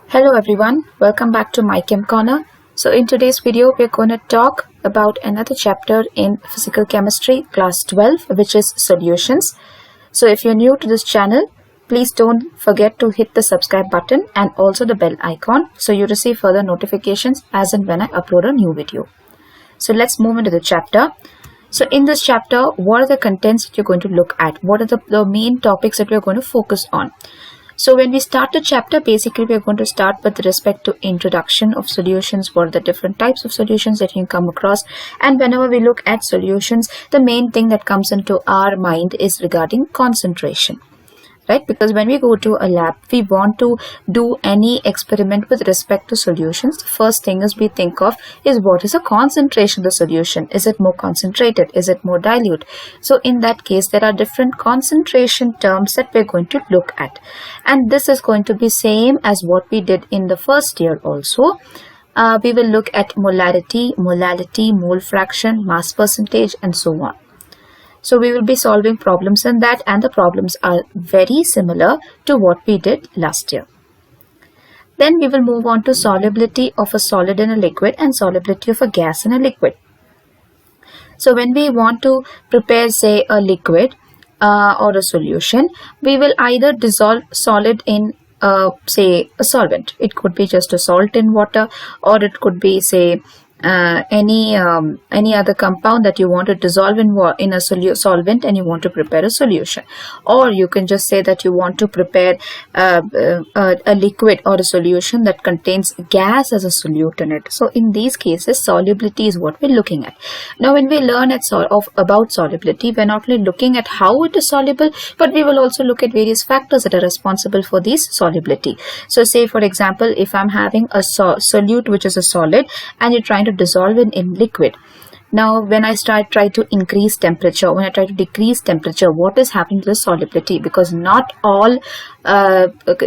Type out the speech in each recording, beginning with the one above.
Hello everyone, welcome back to my Chem Corner. So in today's video, we're going to talk about another chapter in physical chemistry, class 12, which is solutions. So if you're new to this channel, please don't forget to hit the subscribe button and also the bell icon so you receive further notifications as and when I upload a new video. So let's move into the chapter. So in this chapter, what are the contents that you're going to look at? What are the main topics that we're going to focus on? So when we start the chapter, basically we are going to start with respect to introduction of solutions, what are the different types of solutions that you can come across. And whenever we look at solutions, the main thing that comes into our mind is regarding concentration. Right? Because when we go to a lab, we want to do any experiment with respect to solutions. The first thing is we think of is what is the concentration of the solution? Is it more concentrated? Is it more dilute? So in that case, there are different concentration terms that we're going to look at. And this is going to be same as what we did in the first year also. We will look at molarity, molality, mole fraction, mass percentage, and so on. So we will be solving problems in that, and the problems are very similar to what we did last year. Then we will move on to solubility of a solid in a liquid and solubility of a gas in a liquid. So when we want to prepare, say, a liquid or a solution, we will either dissolve solid in say a solvent. It could be just a salt in water, or it could be, say, any other compound that you want to dissolve in a solvent and you want to prepare a solution. Or you can just say that you want to prepare a liquid or a solution that contains gas as a solute in it. So in these cases, solubility is what we're looking at. Now when we learn about solubility, we're not only looking at how it is soluble, but we will also look at various factors that are responsible for this solubility. So say for example, if I'm having a solute which is a solid and you're trying to dissolve it in liquid. Now when I try to increase temperature, when I try to decrease temperature, what is happening to the solubility? Because not all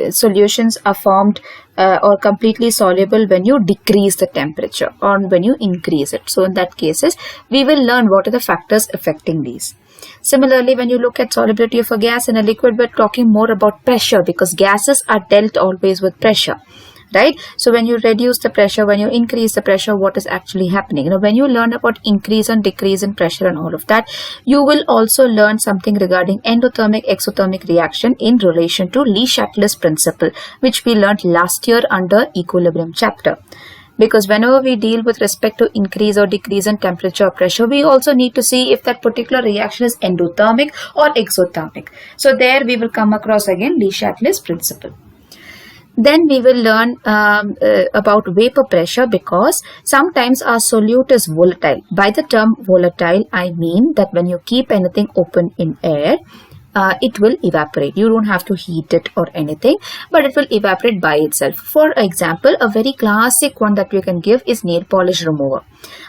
solutions are formed or completely soluble when you decrease the temperature or when you increase it. So in that cases, we will learn what are the factors affecting these. Similarly, when you look at solubility of a gas in a liquid, we're talking more about pressure, because gases are dealt always with pressure. Right? So when you reduce the pressure, when you increase the pressure, what is actually happening? You know, when you learn about increase and decrease in pressure and all of that, you will also learn something regarding endothermic exothermic reaction in relation to Le Chatelier's principle, which we learned last year under equilibrium chapter. Because whenever we deal with respect to increase or decrease in temperature or pressure, we also need to see if that particular reaction is endothermic or exothermic. So there we will come across again Le Chatelier's principle. Then we will learn about vapor pressure, because sometimes our solute is volatile. By the term volatile, I mean that when you keep anything open in air, it will evaporate. You don't have to heat it or anything, but it will evaporate by itself. For example, a very classic one that we can give is nail polish remover.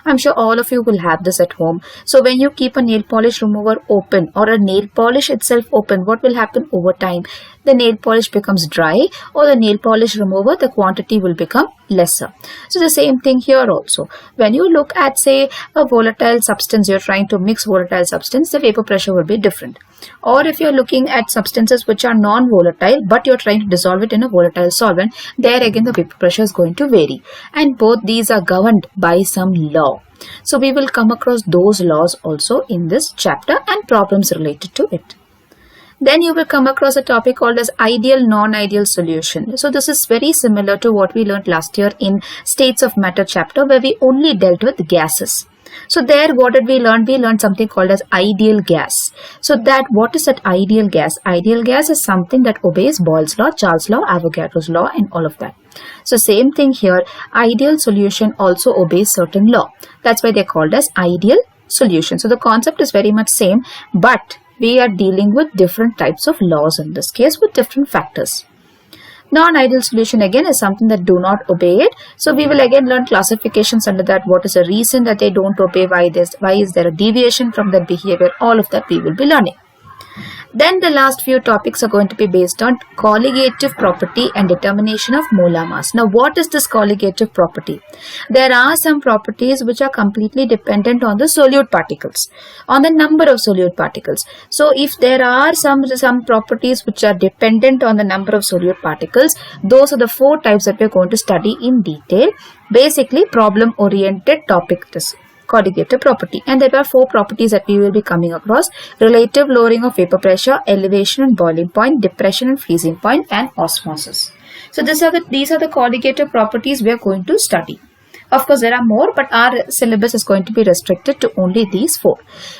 I'm sure all of you will have this at home. So when you keep a nail polish remover open or a nail polish itself open, what will happen over time? The nail polish becomes dry, or the nail polish remover, the quantity will become lesser. So the same thing here also. When you look at, say, a volatile substance, you're trying to mix volatile substance, the vapor pressure will be different. Or if you're looking at substances which are non-volatile, but you're trying to dissolve it in a volatile solvent, there again the vapor pressure is going to vary. And both these are governed by some law. So we will come across those laws also in this chapter and problems related to it. Then you will come across a topic called as ideal non-ideal solution. So this is very similar to what we learned last year in states of matter chapter, where we only dealt with gases. So there, what did we learn? We learned something called as ideal gas. So that, what is that ideal gas? Ideal gas is something that obeys Boyle's law, Charles' law, Avogadro's law, and all of that. So same thing here, ideal solution also obeys certain law. That's why they're called as ideal solution. So the concept is very much same, but we are dealing with different types of laws in this case with different factors. Non-ideal solution again is something that do not obey it. So we will again learn classifications under that. What is the reason that they don't obey? Why is there a deviation from that behavior? All of that we will be learning. Then the last few topics are going to be based on colligative property and determination of molar mass. Now, what is this colligative property? There are some properties which are completely dependent on the solute particles, on the number of solute particles. So, if there are some properties which are dependent on the number of solute particles, those are the 4 types that we are going to study in detail. Basically, problem-oriented topic this colligative property, and there are 4 properties that we will be coming across: relative lowering of vapor pressure, elevation and boiling point, depression and freezing point, and osmosis. So these are the colligative properties we are going to study. Of course, there are more, but our syllabus is going to be restricted to only these 4.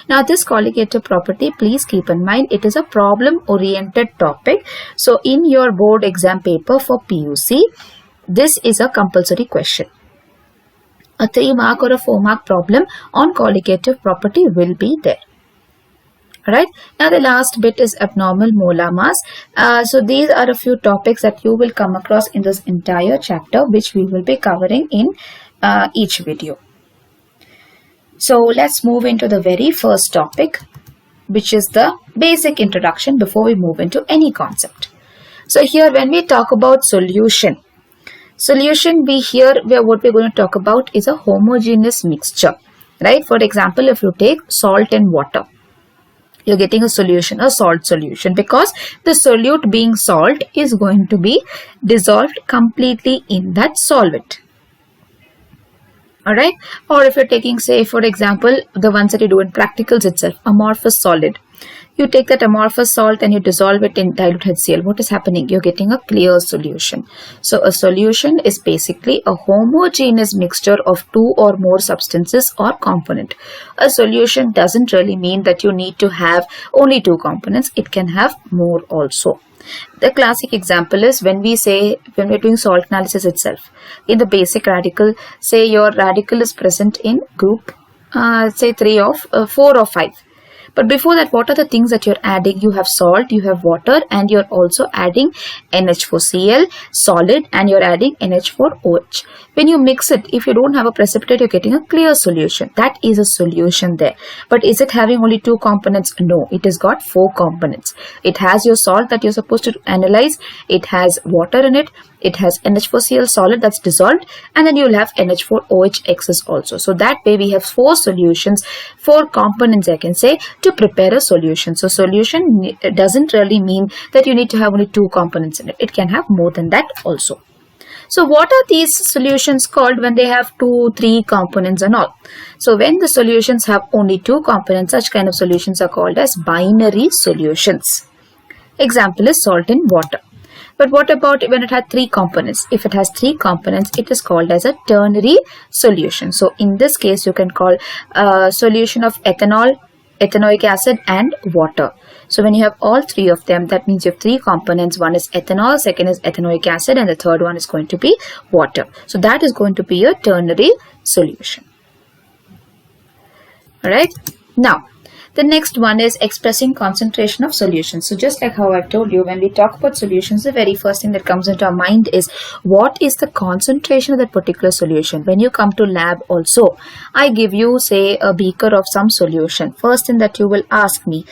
Now, this colligative property, please keep in mind, it is a problem-oriented topic. So, in your board exam paper for PUC, this is a compulsory question. A 3-mark or a 4-mark problem on colligative property will be there. Alright, now the last bit is abnormal molar mass. So these are a few topics that you will come across in this entire chapter, which we will be covering in each video. So let's move into the very first topic, which is the basic introduction before we move into any concept. So here, when we talk about solution, what we're going to talk about is a homogeneous mixture, right? For example, if you take salt and water, you're getting a solution, a salt solution, because the solute, being salt, is going to be dissolved completely in that solvent. Alright, or if you're taking, say, for example, the ones that you do in practicals itself, amorphous solid. You take that amorphous salt and you dissolve it in dilute HCl. What is happening? You're getting a clear solution. So a solution is basically a homogeneous mixture of 2 or more substances or component. A solution doesn't really mean that you need to have only 2 components. It can have more also. The classic example is when we're doing salt analysis itself. In the basic radical, say your radical is present in group, say 4 or 5. But before that, what are the things that you're adding? You have salt, you have water, and you're also adding NH4Cl, solid, and you're adding NH4OH. When you mix it, if you don't have a precipitate, you're getting a clear solution. That is a solution there. But is it having only 2 components? No, it has got 4 components. It has your salt that you're supposed to analyze. It has water in it. It has NH4Cl solid that's dissolved, and then you'll have NH4OH excess also. So that way we have 4 solutions, 4 components, I can say, to prepare a solution. So solution doesn't really mean that you need to have only 2 components in it. It can have more than that also. So what are these solutions called when they have 2, 3 components and all? So when the solutions have only 2 components, such kind of solutions are called as binary solutions. Example is salt in water. But what about when it had 3 components? If it has 3 components, it is called as a ternary solution. So in this case, you can call a solution of ethanol, ethanoic acid, and water. So when you have all 3 of them, that means you have 3 components. One is ethanol, second is ethanoic acid, and the third one is going to be water. So that is going to be a ternary solution. Alright. Now, the next one is expressing concentration of solutions. So just like how I've told you, when we talk about solutions, the very first thing that comes into our mind is what is the concentration of that particular solution. When you come to lab also, I give you, say, a beaker of some solution. First thing that you will ask me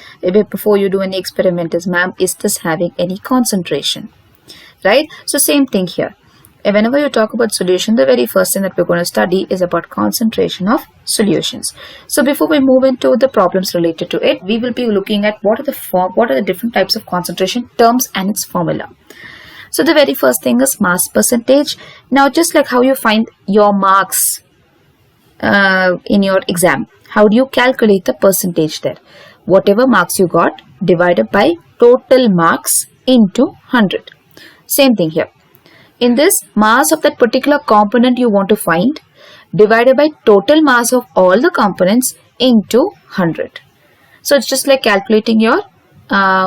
before you do any experiment is, ma'am, is this having any concentration? Right? So same thing here. Whenever you talk about solution, the very first thing that we're going to study is about concentration of solutions. So before we move into the problems related to it, we will be looking at what are the different types of concentration terms and its formula. So the very first thing is mass percentage. Now, just like how you find your marks in your exam, how do you calculate the percentage there? Whatever marks you got divided by total marks into 100. Same thing here. In this, mass of that particular component you want to find divided by total mass of all the components into 100. So it's just like calculating your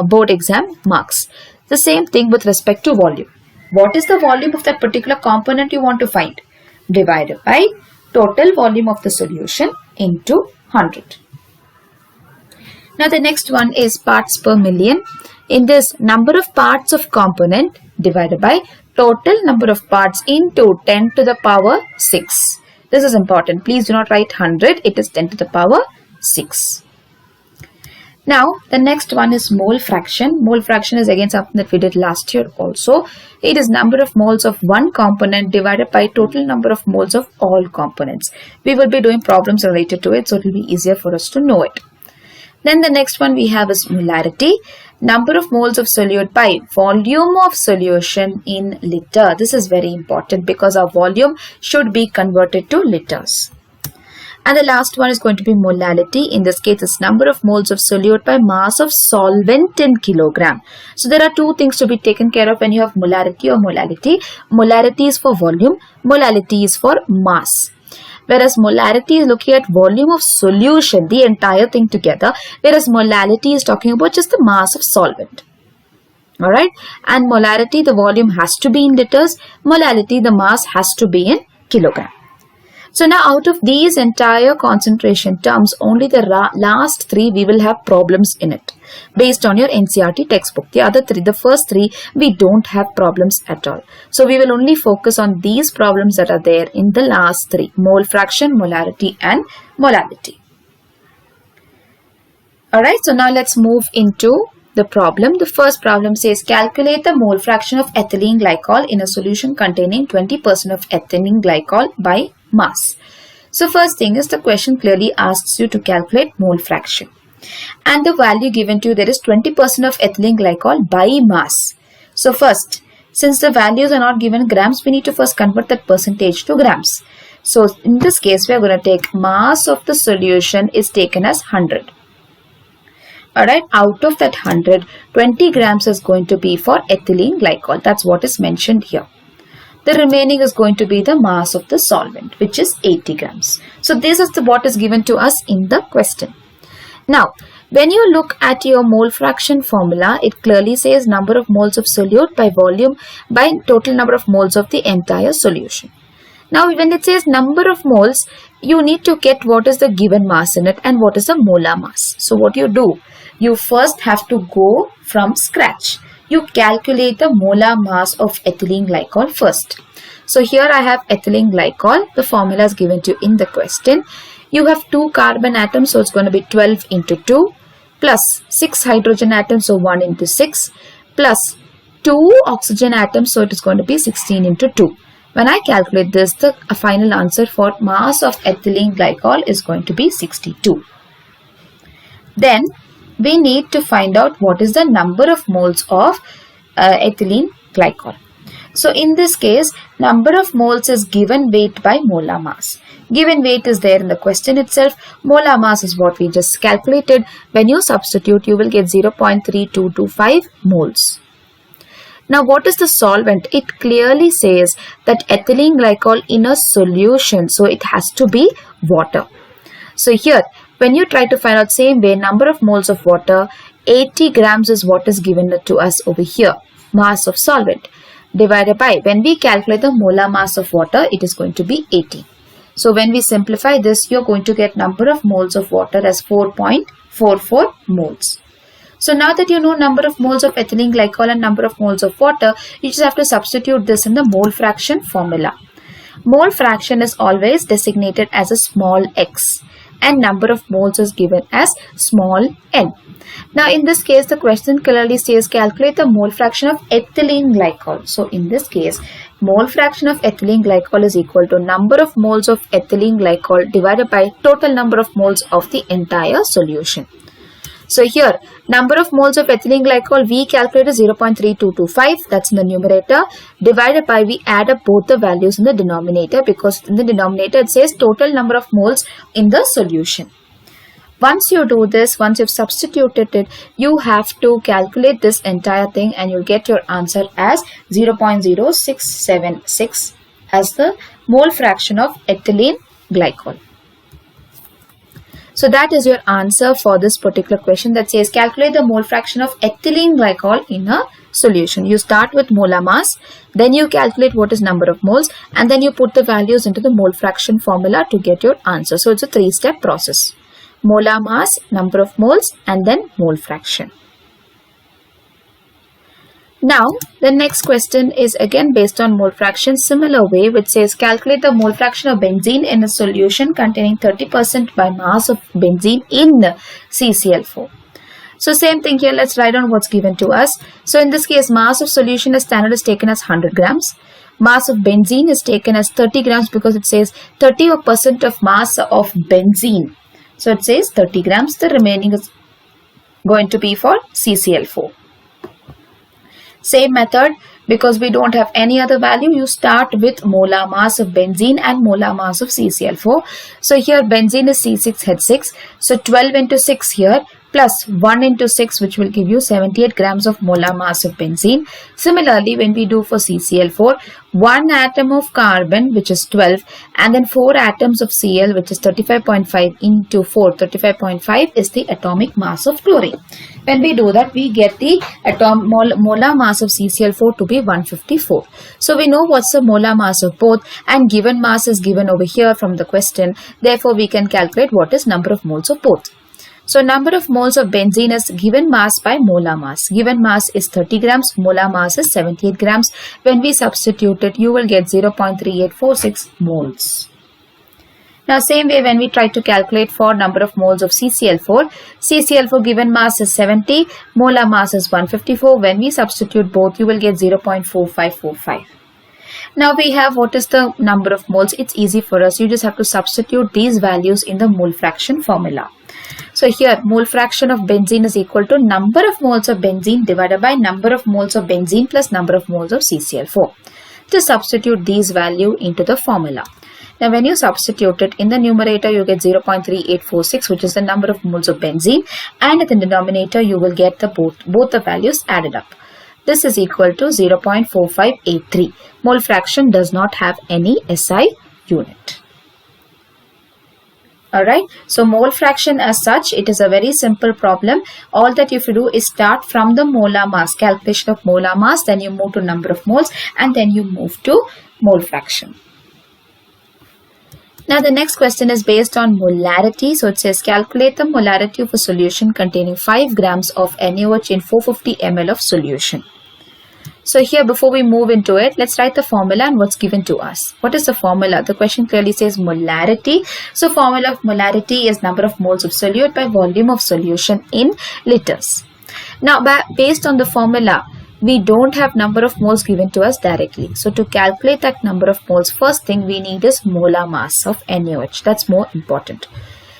board exam marks. The same thing with respect to volume. What is the volume of that particular component you want to find? Divided by total volume of the solution into 100. Now the next one is parts per million. In this, number of parts of component divided by total number of parts into 10 to the power 6. This is important. Please do not write 100. It is 10 to the power 6. Now, the next one is mole fraction. Mole fraction is again something that we did last year also. It is number of moles of one component divided by total number of moles of all components. We will be doing problems related to it, so it will be easier for us to know it. Then the next one we have is molarity. Number of moles of solute by volume of solution in liter. This is very important because our volume should be converted to liters. And the last one is going to be molality. In this case, it's number of moles of solute by mass of solvent in kilogram. So there are two things to be taken care of when you have molarity or molality. Molarity is for volume, molality is for mass. Whereas molarity is looking at volume of solution, the entire thing together. Whereas molality is talking about just the mass of solvent. Alright. And molarity, the volume has to be in liters. Molality, the mass has to be in kilogram. So now out of these entire concentration terms, only the last three we will have problems in it based on your NCERT textbook. The other three, the first three, we don't have problems at all. So we will only focus on these problems that are there in the last three: mole fraction, molarity and molality. Alright, so now let's move into the problem. The first problem says calculate the mole fraction of ethylene glycol in a solution containing 20% of ethylene glycol by mass. So first thing is, the question clearly asks you to calculate mole fraction. And the value given to you, there is 20% of ethylene glycol by mass. So first, since the values are not given grams, we need to first convert that percentage to grams. So in this case, we are going to take mass of the solution is taken as 100. Alright, out of that 100, 20 grams is going to be for ethylene glycol. That's what is mentioned here. The remaining is going to be the mass of the solvent, which is 80 grams. So this is what is given to us in the question. Now, when you look at your mole fraction formula, it clearly says number of moles of solute by volume by total number of moles of the entire solution. Now, when it says number of moles, you need to get what is the given mass in it and what is the molar mass. So what you do, you first have to go from scratch. You calculate the molar mass of ethylene glycol first. So here I have ethylene glycol. The formula is given to you in the question. You have 2 carbon atoms, so it's going to be 12 into 2 plus 6 hydrogen atoms, so 1 into 6 plus 2 oxygen atoms, so it is going to be 16 into 2. When I calculate this, the final answer for mass of ethylene glycol is going to be 62. Then we need to find out what is the number of moles of ethylene glycol. So in this case, number of moles is given weight by molar mass. Given weight is there in the question itself. Molar mass is what we just calculated. When you substitute, you will get 0.3225 moles. Now, what is the solvent? It clearly says that ethylene glycol in a solution, so it has to be water. So here, when you try to find out same way, number of moles of water, 80 grams is what is given to us over here, mass of solvent, divided by, when we calculate the molar mass of water, it is going to be 80. So when we simplify this, you are going to get number of moles of water as 4.44 moles. So now that you know number of moles of ethylene glycol and number of moles of water, you just have to substitute this in the mole fraction formula. Mole fraction is always designated as a small x and number of moles is given as small n. Now in this case, the question clearly says calculate the mole fraction of ethylene glycol. So in this case, mole fraction of ethylene glycol is equal to number of moles of ethylene glycol divided by total number of moles of the entire solution. So here, number of moles of ethylene glycol we calculated 0.3225, that's in the numerator, divided by, we add up both the values in the denominator, because in the denominator it says total number of moles in the solution. Once you do this, once you've substituted it, you have to calculate this entire thing and you'll get your answer as 0.0676 as the mole fraction of ethylene glycol. So that is your answer for this particular question that says calculate the mole fraction of ethylene glycol in a solution. You start with molar mass, then you calculate what is number of moles, and then you put the values into the mole fraction formula to get your answer. So it's a 3-step process. Molar mass, number of moles, and then mole fraction. Now, the next question is again based on mole fraction, similar way, which says calculate the mole fraction of benzene in a solution containing 30% by mass of benzene in CCl4. So same thing here, let's write down what's given to us. So in this case, mass of solution as standard is taken as 100 grams. Mass of benzene is taken as 30 grams because it says 30% of mass of benzene. So it says 30 grams. The remaining is going to be for CCl4. Same method, because we don't have any other value, you start with molar mass of benzene and molar mass of CCl4. So here benzene is C6H6. So 12 into 6 here plus 1 into 6, which will give you 78 grams of molar mass of benzene. Similarly, when we do for CCl4, 1 atom of carbon, which is 12, and then 4 atoms of Cl, which is 35.5 into 4, 35.5 is the atomic mass of chlorine. When we do that, we get the molar mass of CCl4 to be 154. So we know what's the molar mass of both, and given mass is given over here from the question. Therefore, we can calculate what is number of moles of both. So number of moles of benzene is given mass by molar mass. Given mass is 30 grams, molar mass is 78 grams. When we substitute it, you will get 0.3846 moles. Now same way when we try to calculate for number of moles of CCl4. CCl4 given mass is 70, molar mass is 154. When we substitute both, you will get 0.4545. Now we have what is the number of moles. It's easy for us. You just have to substitute these values in the mole fraction formula. So here mole fraction of benzene is equal to number of moles of benzene divided by number of moles of benzene plus number of moles of CCl4. To substitute these value into the formula. Now when you substitute it in the numerator, you get 0.3846, which is the number of moles of benzene, and in the denominator you will get the both the values added up. This is equal to 0.4583. Mole fraction does not have any SI unit. Alright, so mole fraction as such, it is a very simple problem. All that you have to do is start from the molar mass, calculation of molar mass, then you move to number of moles, and then you move to mole fraction. Now the next question is based on molarity. So it says calculate the molarity of a solution containing 5 grams of NaOH in 450 ml of solution. So here before we move into it, let's write the formula and what's given to us. What is the formula? The question clearly says molarity. So formula of molarity is number of moles of solute by volume of solution in liters. Now based on the formula, we don't have number of moles given to us directly. So to calculate that number of moles, first thing we need is molar mass of NaOH. That's more important.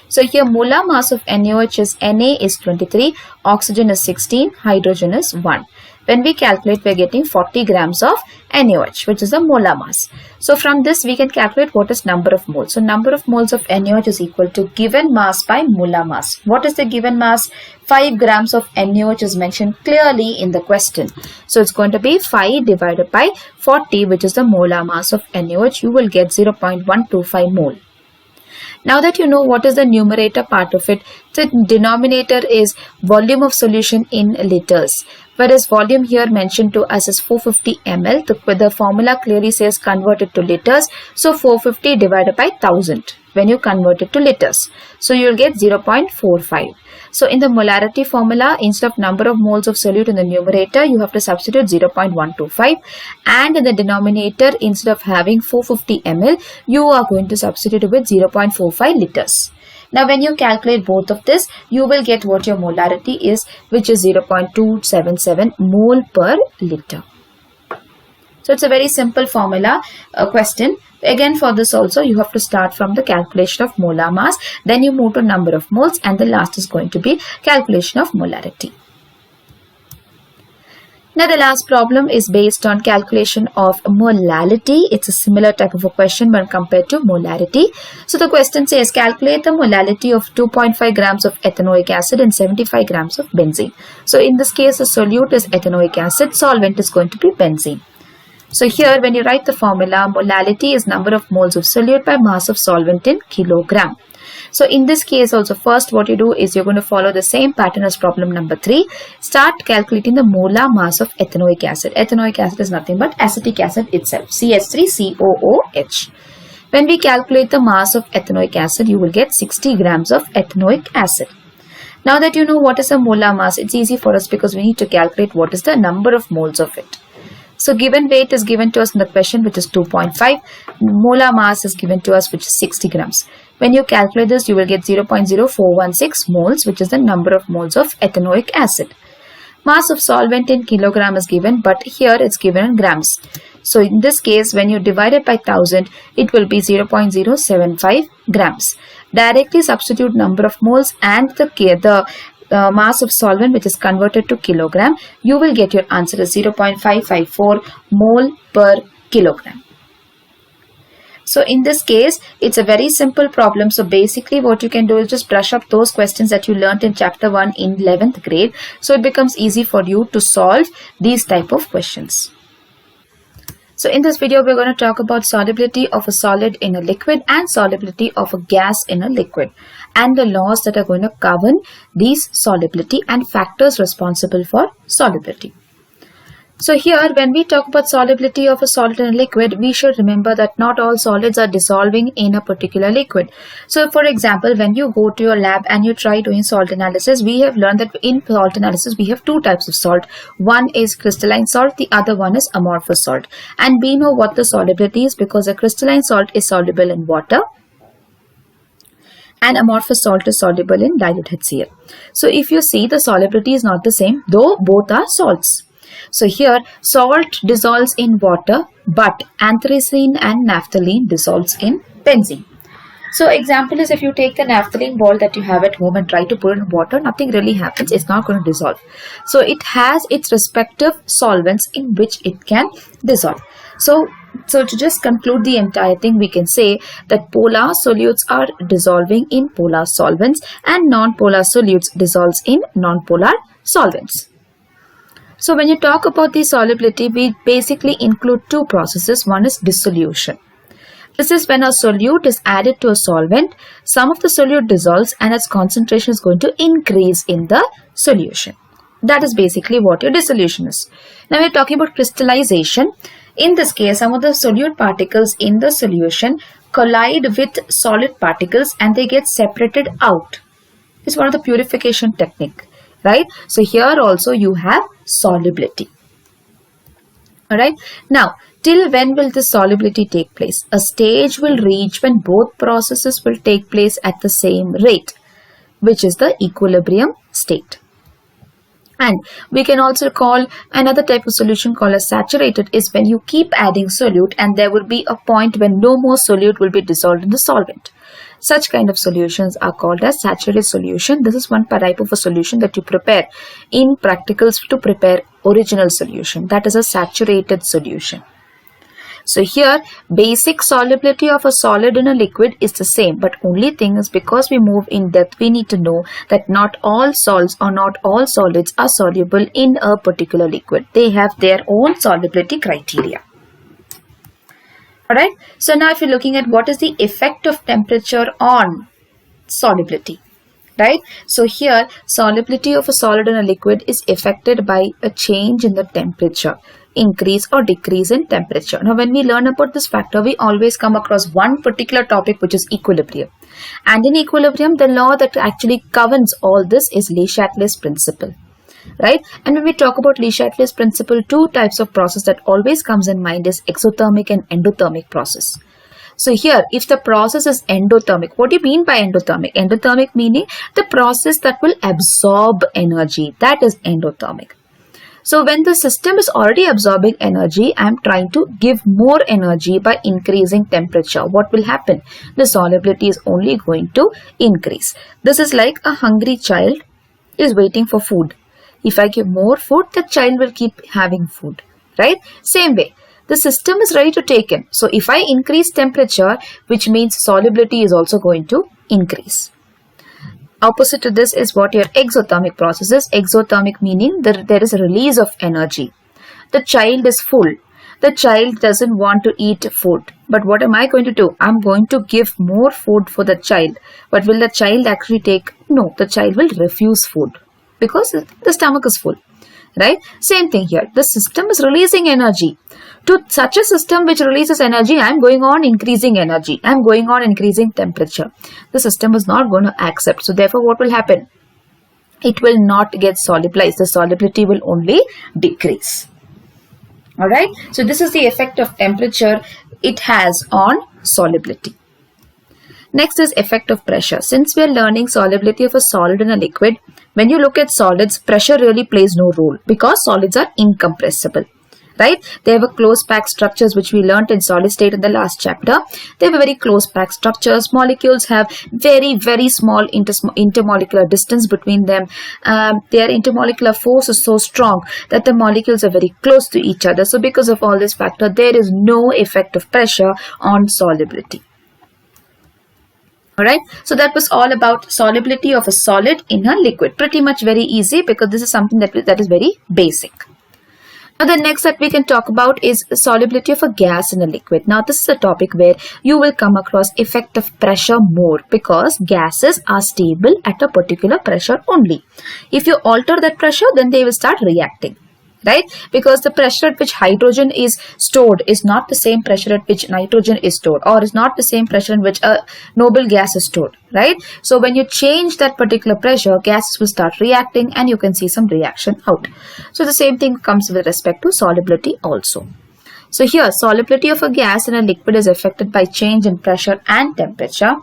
So here molar mass of NaOH is Na is 23, oxygen is 16, hydrogen is 1. When we calculate, we are getting 40 grams of NaOH, which is the molar mass. So from this, we can calculate what is number of moles. So number of moles of NaOH is equal to given mass by molar mass. What is the given mass? 5 grams of NaOH is mentioned clearly in the question. So it's going to be 5 divided by 40, which is the molar mass of NaOH. You will get 0.125 mole. Now that you know what is the numerator part of it, the denominator is volume of solution in liters. Whereas volume here mentioned to us is 450 ml. The formula clearly says convert it to liters. So 450 divided by 1000 when you convert it to liters. So you will get 0.45. So in the molarity formula, instead of number of moles of solute in the numerator, you have to substitute 0.125. And in the denominator, instead of having 450 ml, you are going to substitute with 0.45 liters. Now when you calculate both of this, you will get what your molarity is, which is 0.277 mole per liter. So it's a very simple formula question. Again, for this also, you have to start from the calculation of molar mass, then you move to number of moles, and the last is going to be calculation of molarity. Now the last problem is based on calculation of molality. It's a similar type of a question when compared to molarity. So the question says calculate the molality of 2.5 grams of ethanoic acid and 75 grams of benzene. So in this case, the solute is ethanoic acid, solvent is going to be benzene. So here when you write the formula, molality is number of moles of solute by mass of solvent in kilogram. So in this case also, first what you do is you're going to follow the same pattern as problem number 3. Start calculating the molar mass of ethanoic acid. Ethanoic acid is nothing but acetic acid itself, CH3COOH. When we calculate the mass of ethanoic acid, you will get 60 grams of ethanoic acid. Now that you know what is a molar mass, it's easy for us because we need to calculate what is the number of moles of it. So given weight is given to us in the question, which is 2.5. Molar mass is given to us, which is 60 grams. When you calculate this, you will get 0.0416 moles, which is the number of moles of ethanoic acid. Mass of solvent in kilogram is given, but here it's given in grams. So in this case, when you divide it by 1000, it will be 0.075 grams. Directly substitute number of moles and the mass of solvent, which is converted to kilogram. You will get your answer as 0.554 mole per kilogram. So in this case, it's a very simple problem. So basically what you can do is just brush up those questions that you learnt in chapter 1 in 11th grade. So it becomes easy for you to solve these type of questions. So in this video, we're going to talk about solubility of a solid in a liquid and solubility of a gas in a liquid, and the laws that are going to govern these solubility and factors responsible for solubility. So here, when we talk about solubility of a solid in a liquid, we should remember that not all solids are dissolving in a particular liquid. So for example, when you go to your lab and you try doing salt analysis, we have learned that in salt analysis, we have two types of salt. One is crystalline salt, the other one is amorphous salt. And we know what the solubility is because a crystalline salt is soluble in water and amorphous salt is soluble in dilute HCl. So if you see, the solubility is not the same, though both are salts. So here, salt dissolves in water, but anthracene and naphthalene dissolves in benzene. So example is, if you take the naphthalene ball that you have at home and try to put it in water, nothing really happens. It's not going to dissolve. So it has its respective solvents in which it can dissolve. So to just conclude the entire thing, we can say that polar solutes are dissolving in polar solvents and non-polar solutes dissolves in non-polar solvents. So when you talk about the solubility, we basically include two processes. One is dissolution. This is when a solute is added to a solvent, some of the solute dissolves and its concentration is going to increase in the solution. That is basically what your dissolution is. Now we are talking about crystallization. In this case, some of the solute particles in the solution collide with solid particles and they get separated out. It's one of the purification technique. Right? So here also you have solubility. Alright. Now, till when will this solubility take place? A stage will reach when both processes will take place at the same rate, which is the equilibrium state. And we can also call another type of solution called as saturated is when you keep adding solute and there will be a point when no more solute will be dissolved in the solvent. Such kind of solutions are called as saturated solution. This is one type of a solution that you prepare in practicals to prepare original solution. That is a saturated solution. So here, basic solubility of a solid in a liquid is the same, but only thing is because we move in depth, we need to know that not all salts or not all solids are soluble in a particular liquid. They have their own solubility criteria. Alright, so now if you're looking at what is the effect of temperature on solubility, right? So here, solubility of a solid in a liquid is affected by a change in the temperature, increase or decrease in temperature. Now, when we learn about this factor, we always come across one particular topic, which is equilibrium. And in equilibrium, the law that actually governs all this is Le Chatelier's principle. Right? And when we talk about Le Chatelier's principle, two types of process that always comes in mind is exothermic and endothermic process. So here, if the process is endothermic, what do you mean by endothermic? Endothermic meaning the process that will absorb energy. That is endothermic. So when the system is already absorbing energy, I am trying to give more energy by increasing temperature. What will happen? The solubility is only going to increase. This is like a hungry child is waiting for food. If I give more food, the child will keep having food, right? Same way, the system is ready to take in. So if I increase temperature, which means solubility is also going to increase. Opposite to this is what your exothermic process is. Exothermic meaning that there is a release of energy. The child is full. The child doesn't want to eat food. But what am I going to do? I'm going to give more food for the child. But will the child actually take? No, the child will refuse food. Because the stomach is full, right? Same thing here. The system is releasing energy. To such a system which releases energy, I am going on increasing energy. I am going on increasing temperature. The system is not going to accept. So therefore, what will happen? It will not get solubilized. The solubility will only decrease. Alright. So this is the effect of temperature it has on solubility. Next is effect of pressure. Since we are learning solubility of a solid in a liquid, when you look at solids, pressure really plays no role because solids are incompressible. Right? They have a close packed structures, which we learnt in solid state in the last chapter. They have a very close packed structures. Molecules have very, very small intermolecular distance between them. Their intermolecular force is so strong that the molecules are very close to each other. So because of all this factor, there is no effect of pressure on solubility. Alright, so that was all about solubility of a solid in a liquid. Pretty much very easy because this is something that is very basic. Now the next that we can talk about is solubility of a gas in a liquid. Now this is a topic where you will come across effect of pressure more because gases are stable at a particular pressure only. If you alter that pressure, then they will start reacting. Right? Because the pressure at which hydrogen is stored is not the same pressure at which nitrogen is stored, or is not the same pressure in which a noble gas is stored. Right? So when you change that particular pressure, gases will start reacting and you can see some reaction out. So the same thing comes with respect to solubility also. So here, solubility of a gas in a liquid is affected by change in pressure and temperature.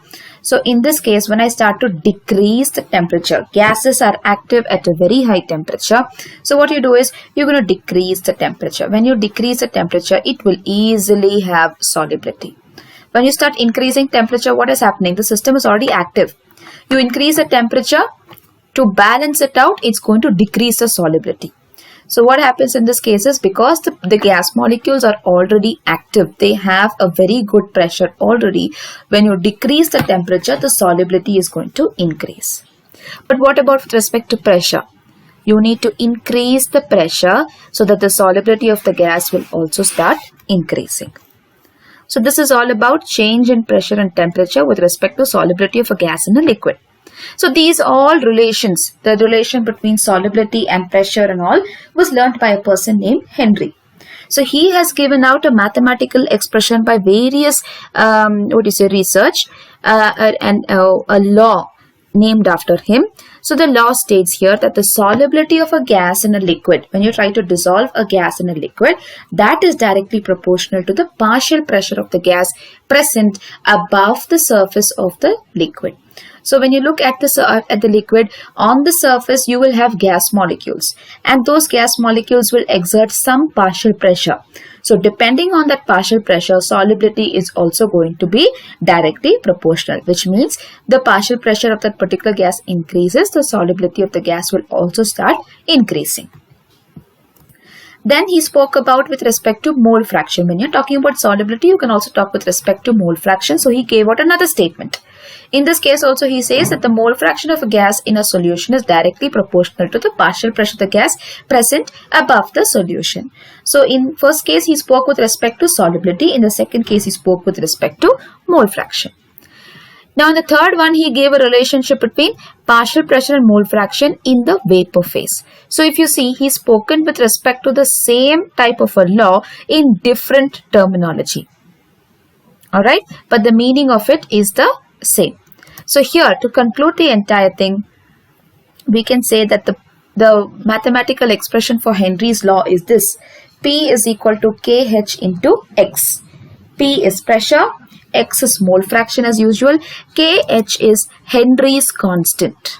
So in this case, when I start to decrease the temperature, gases are active at a very high temperature. So what you do is, you're going to decrease the temperature. When you decrease the temperature, it will easily have solubility. When you start increasing temperature, what is happening? The system is already active. You increase the temperature, to balance it out, it's going to decrease the solubility. So what happens in this case is, because the gas molecules are already active, they have a very good pressure already. When you decrease the temperature, the solubility is going to increase. But what about with respect to pressure? You need to increase the pressure so that the solubility of the gas will also start increasing. So this is all about change in pressure and temperature with respect to solubility of a gas in a liquid. So these all relations, the relation between solubility and pressure and all, was learnt by a person named Henry. So he has given out a mathematical expression by various research and a law named after him. So the law states here that the solubility of a gas in a liquid, when you try to dissolve a gas in a liquid, that is directly proportional to the partial pressure of the gas present above the surface of the liquid. So when you look at the liquid, on the surface you will have gas molecules, and those gas molecules will exert some partial pressure. So depending on that partial pressure, solubility is also going to be directly proportional, which means the partial pressure of that particular gas increases, the solubility of the gas will also start increasing. Then he spoke about with respect to mole fraction. When you're talking about solubility, you can also talk with respect to mole fraction. So he gave out another statement. In this case also, he says that the mole fraction of a gas in a solution is directly proportional to the partial pressure of the gas present above the solution. So in first case, he spoke with respect to solubility. In the second case, he spoke with respect to mole fraction. Now in the third one, he gave a relationship between partial pressure and mole fraction in the vapor phase. So if you see, he's spoken with respect to the same type of a law in different terminology. Alright, but the meaning of it is the same. So here, to conclude the entire thing, we can say that the mathematical expression for Henry's law is this: P is equal to KH into X. P is pressure, X is mole fraction as usual, KH is Henry's constant.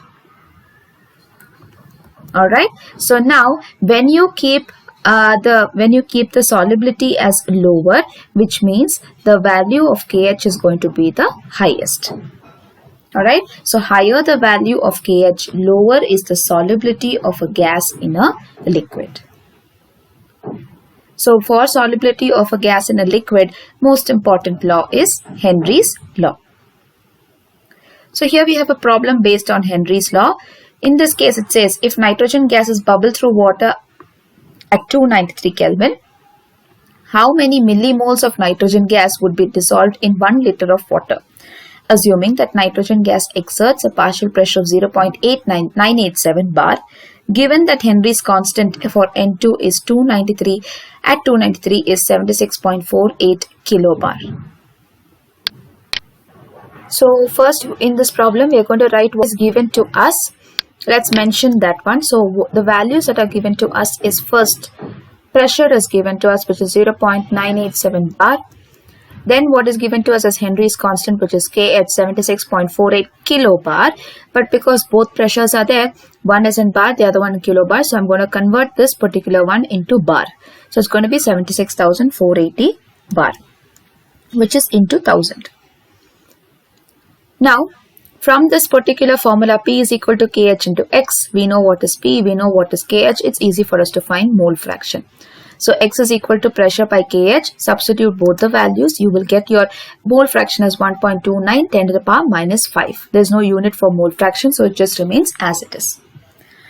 Alright, so now when you keep the solubility as lower, which means the value of KH is going to be the highest. Alright, so higher the value of KH, lower is the solubility of a gas in a liquid. So for solubility of a gas in a liquid, most important law is Henry's law. So here we have a problem based on Henry's law. In this case, it says if nitrogen gases bubble through water at 293 Kelvin, how many millimoles of nitrogen gas would be dissolved in 1 liter of water? Assuming that nitrogen gas exerts a partial pressure of 0.987 bar, given that Henry's constant for N2 is 293, at 293 is 76.48 kilobar. So first in this problem, we are going to write what is given to us. Let's mention that one. So the values that are given to us is, first, pressure is given to us, which is 0.987 bar. Then what is given to us as Henry's constant, which is K at 76.48 kilobar. But because both pressures are there, one is in bar, the other one in kilobar. So I'm going to convert this particular one into bar. So it's going to be 76,480 bar, which is into 1000. Now, from this particular formula, P is equal to KH into X. We know what is P, we know what is KH. It's easy for us to find mole fraction. So X is equal to pressure by KH. Substitute both the values. You will get your mole fraction as 1.29 10 to the power minus 5. There is no unit for mole fraction, so it just remains as it is.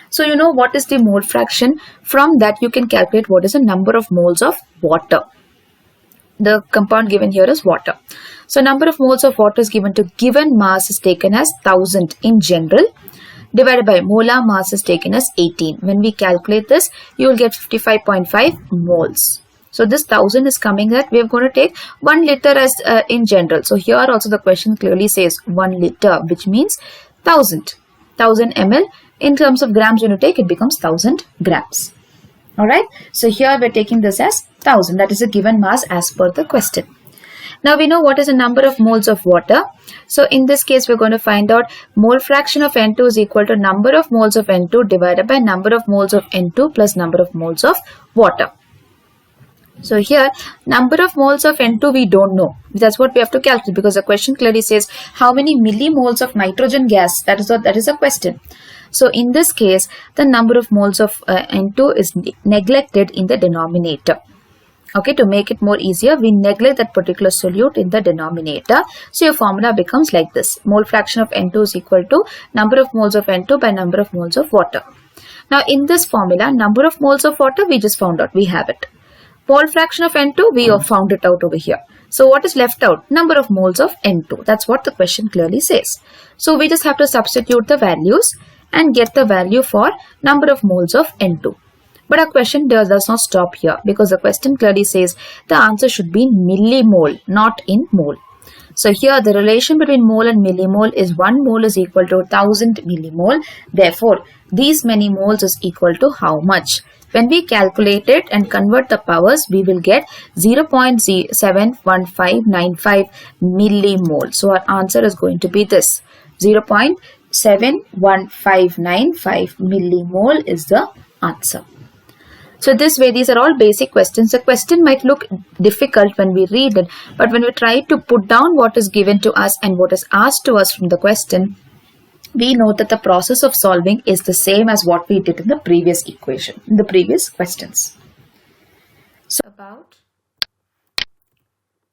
So you know what is the mole fraction. From that you can calculate what is the number of moles of water. The compound given here is water. So number of moles of water is given to given mass is taken as 1000 in general, divided by molar mass is taken as 18. When we calculate this, you will get 55.5 moles. So this 1000 is coming that we are going to take 1 liter as in general. So here also the question clearly says 1 liter, which means 1000 ml. In terms of grams, when you take, it becomes 1000 grams. Alright, so here we are taking this as 1000. That is a given mass as per the question. Now we know what is the number of moles of water. So in this case, we're going to find out mole fraction of N2 is equal to number of moles of N2 divided by number of moles of N2 plus number of moles of water. So here, number of moles of N2 we don't know. That's what we have to calculate, because the question clearly says how many millimoles of nitrogen gas. That is a question. So in this case, the number of moles of N2 is neglected in the denominator. Okay, to make it more easier, we neglect that particular solute in the denominator. So your formula becomes like this. Mole fraction of N2 is equal to number of moles of N2 by number of moles of water. Now in this formula, number of moles of water, we just found out. We have it. Mole fraction of N2, we have found it out over here. So what is left out? Number of moles of N2. That's what the question clearly says. So we just have to substitute the values and get the value for number of moles of N2. But our question does not stop here, because the question clearly says the answer should be in millimole, not in mole. So here the relation between mole and millimole is 1 mole is equal to 1000 millimole. Therefore, these many moles is equal to how much? When we calculate it and convert the powers, we will get 0.71595 millimole. So our answer is going to be this. 0.71595 millimole is the answer. So this way, these are all basic questions. The question might look difficult when we read it, but when we try to put down what is given to us and what is asked to us from the question, we know that the process of solving is the same as what we did in the previous equation, in the previous questions. So about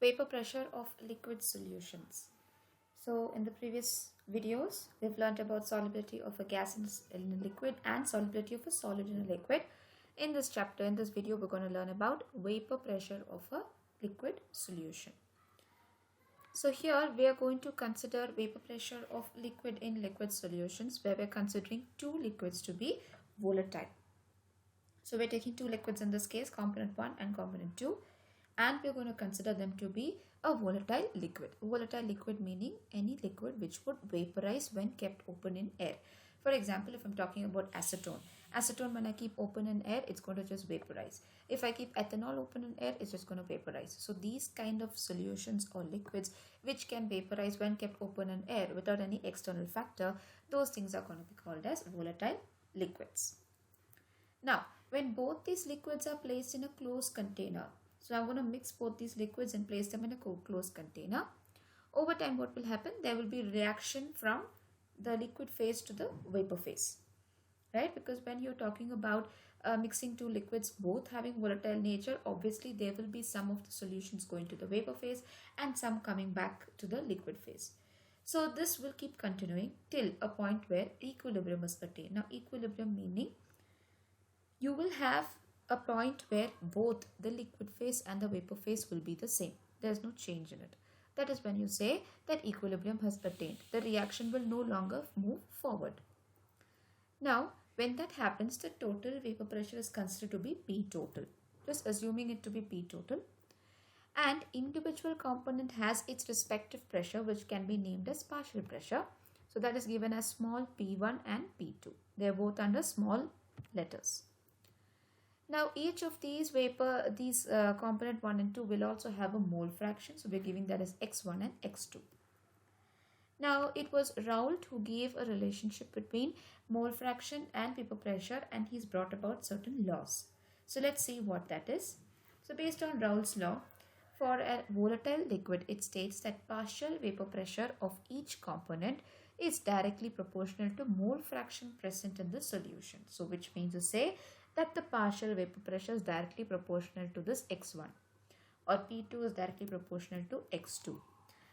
vapor pressure of liquid solutions. So in the previous videos, we've learned about solubility of a gas in a liquid and solubility of a solid in a liquid. In this chapter, in this video, we're going to learn about vapor pressure of a liquid solution. So here we are going to consider vapor pressure of liquid in liquid solutions, where we're considering two liquids to be volatile. So we're taking two liquids in this case, component 1 and component 2, and we're going to consider them to be a volatile liquid. Volatile liquid meaning any liquid which would vaporize when kept open in air. For example, if I'm talking about acetone. Acetone, when I keep open in air, it's going to just vaporize. If I keep ethanol open in air, it's just going to vaporize. So these kind of solutions or liquids which can vaporize when kept open in air without any external factor, those things are going to be called as volatile liquids. Now, when both these liquids are placed in a closed container, so I'm going to mix both these liquids and place them in a closed container. Over time, what will happen? There will be reaction from the liquid phase to the vapor phase, right? Because when you're talking about mixing two liquids both having volatile nature, obviously there will be some of the solutions going to the vapor phase and some coming back to the liquid phase. So this will keep continuing till a point where equilibrium is attained. Now equilibrium meaning you will have a point where both the liquid phase and the vapor phase will be the same. There is no change in it. That is when you say that equilibrium has attained. The reaction will no longer move forward. Now, when that happens, the total vapor pressure is considered to be P total. Just assuming it to be P total. And individual component has its respective pressure, which can be named as partial pressure. So that is given as small p1 and p2. They are both under small letters. Now each of these component 1 and 2 will also have a mole fraction. So we're giving that as x1 and x2. Now it was Raoult who gave a relationship between mole fraction and vapor pressure, and he's brought about certain laws. So let's see what that is. So based on Raoult's law, for a volatile liquid, it states that partial vapor pressure of each component is directly proportional to mole fraction present in the solution. So which means to say that the partial vapor pressure is directly proportional to this x1, or P2 is directly proportional to x2.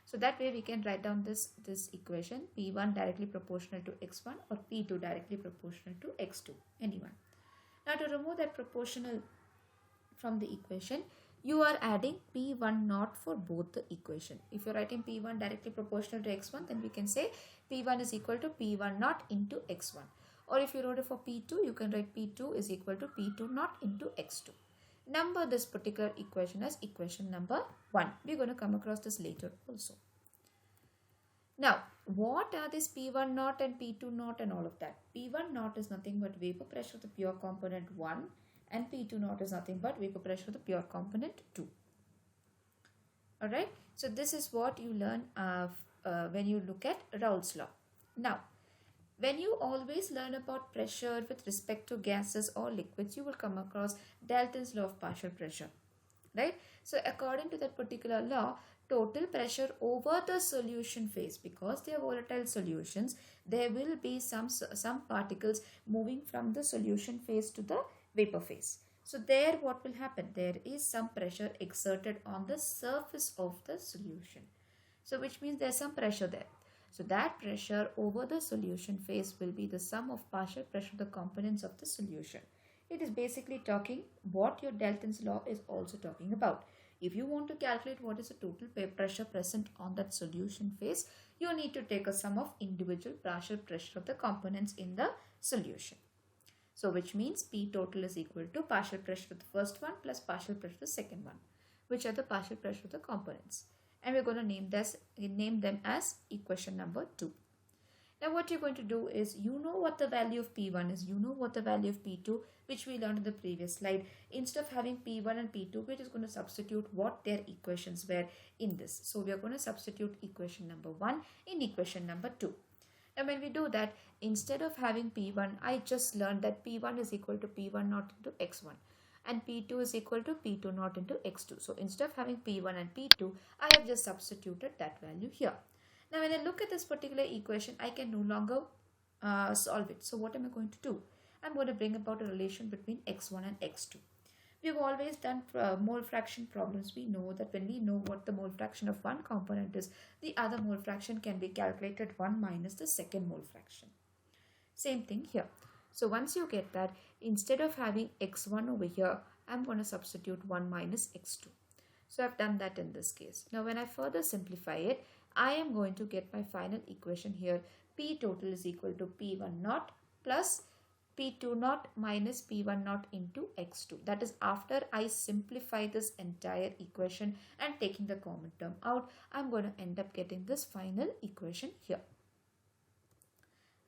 So that way we can write down this equation, P1 directly proportional to x1 or P2 directly proportional to x2, anyone. Now to remove that proportional from the equation, you are adding P1 naught for both the equation. If you're writing P1 directly proportional to x1, then we can say P1 is equal to P1 naught into x1. Or if you wrote it for P2, you can write P2 is equal to P2 naught into x2. Number this particular equation as equation number 1. We're going to come across this later also. Now, what are this P1 naught and P2 naught and all of that? P1 naught is nothing but vapor pressure of the pure component 1, and P2 naught is nothing but vapor pressure of the pure component 2. Alright, so this is what you learn when you look at Raoult's law. Now, when you always learn about pressure with respect to gases or liquids, you will come across Dalton's law of partial pressure, right? So according to that particular law, total pressure over the solution phase, because they are volatile solutions, there will be some particles moving from the solution phase to the vapor phase. So there what will happen? There is some pressure exerted on the surface of the solution. So which means there's some pressure there. So that pressure over the solution phase will be the sum of partial pressure of the components of the solution. It is basically talking what your Dalton's law is also talking about. If you want to calculate what is the total pressure present on that solution phase, you need to take a sum of individual partial pressure of the components in the solution. So which means P total is equal to partial pressure of the first one plus partial pressure of the second one, which are the partial pressure of the components. And we're going to name them as equation number 2. Now what you're going to do is, you know what the value of P1 is, you know what the value of P2, which we learned in the previous slide. Instead of having P1 and P2, we're just going to substitute what their equations were in this. So we are going to substitute equation number 1 in equation number 2. Now when we do that, instead of having P1, I just learned that P1 is equal to P1 naught into x1. And P2 is equal to P2 naught into x2. So instead of having P1 and P2, I have just substituted that value here. Now when I look at this particular equation, I can no longer solve it. So what am I going to do? I'm going to bring about a relation between x1 and x2. We've always done mole fraction problems. We know that when we know what the mole fraction of one component is, the other mole fraction can be calculated 1 minus the second mole fraction. Same thing here. So once you get that, instead of having x1 over here, I'm going to substitute 1 minus x2. So I've done that in this case. Now when I further simplify it, I am going to get my final equation here. P total is equal to P1 naught plus P2 naught minus P1 naught into x2. That is after I simplify this entire equation and taking the common term out, I'm going to end up getting this final equation here.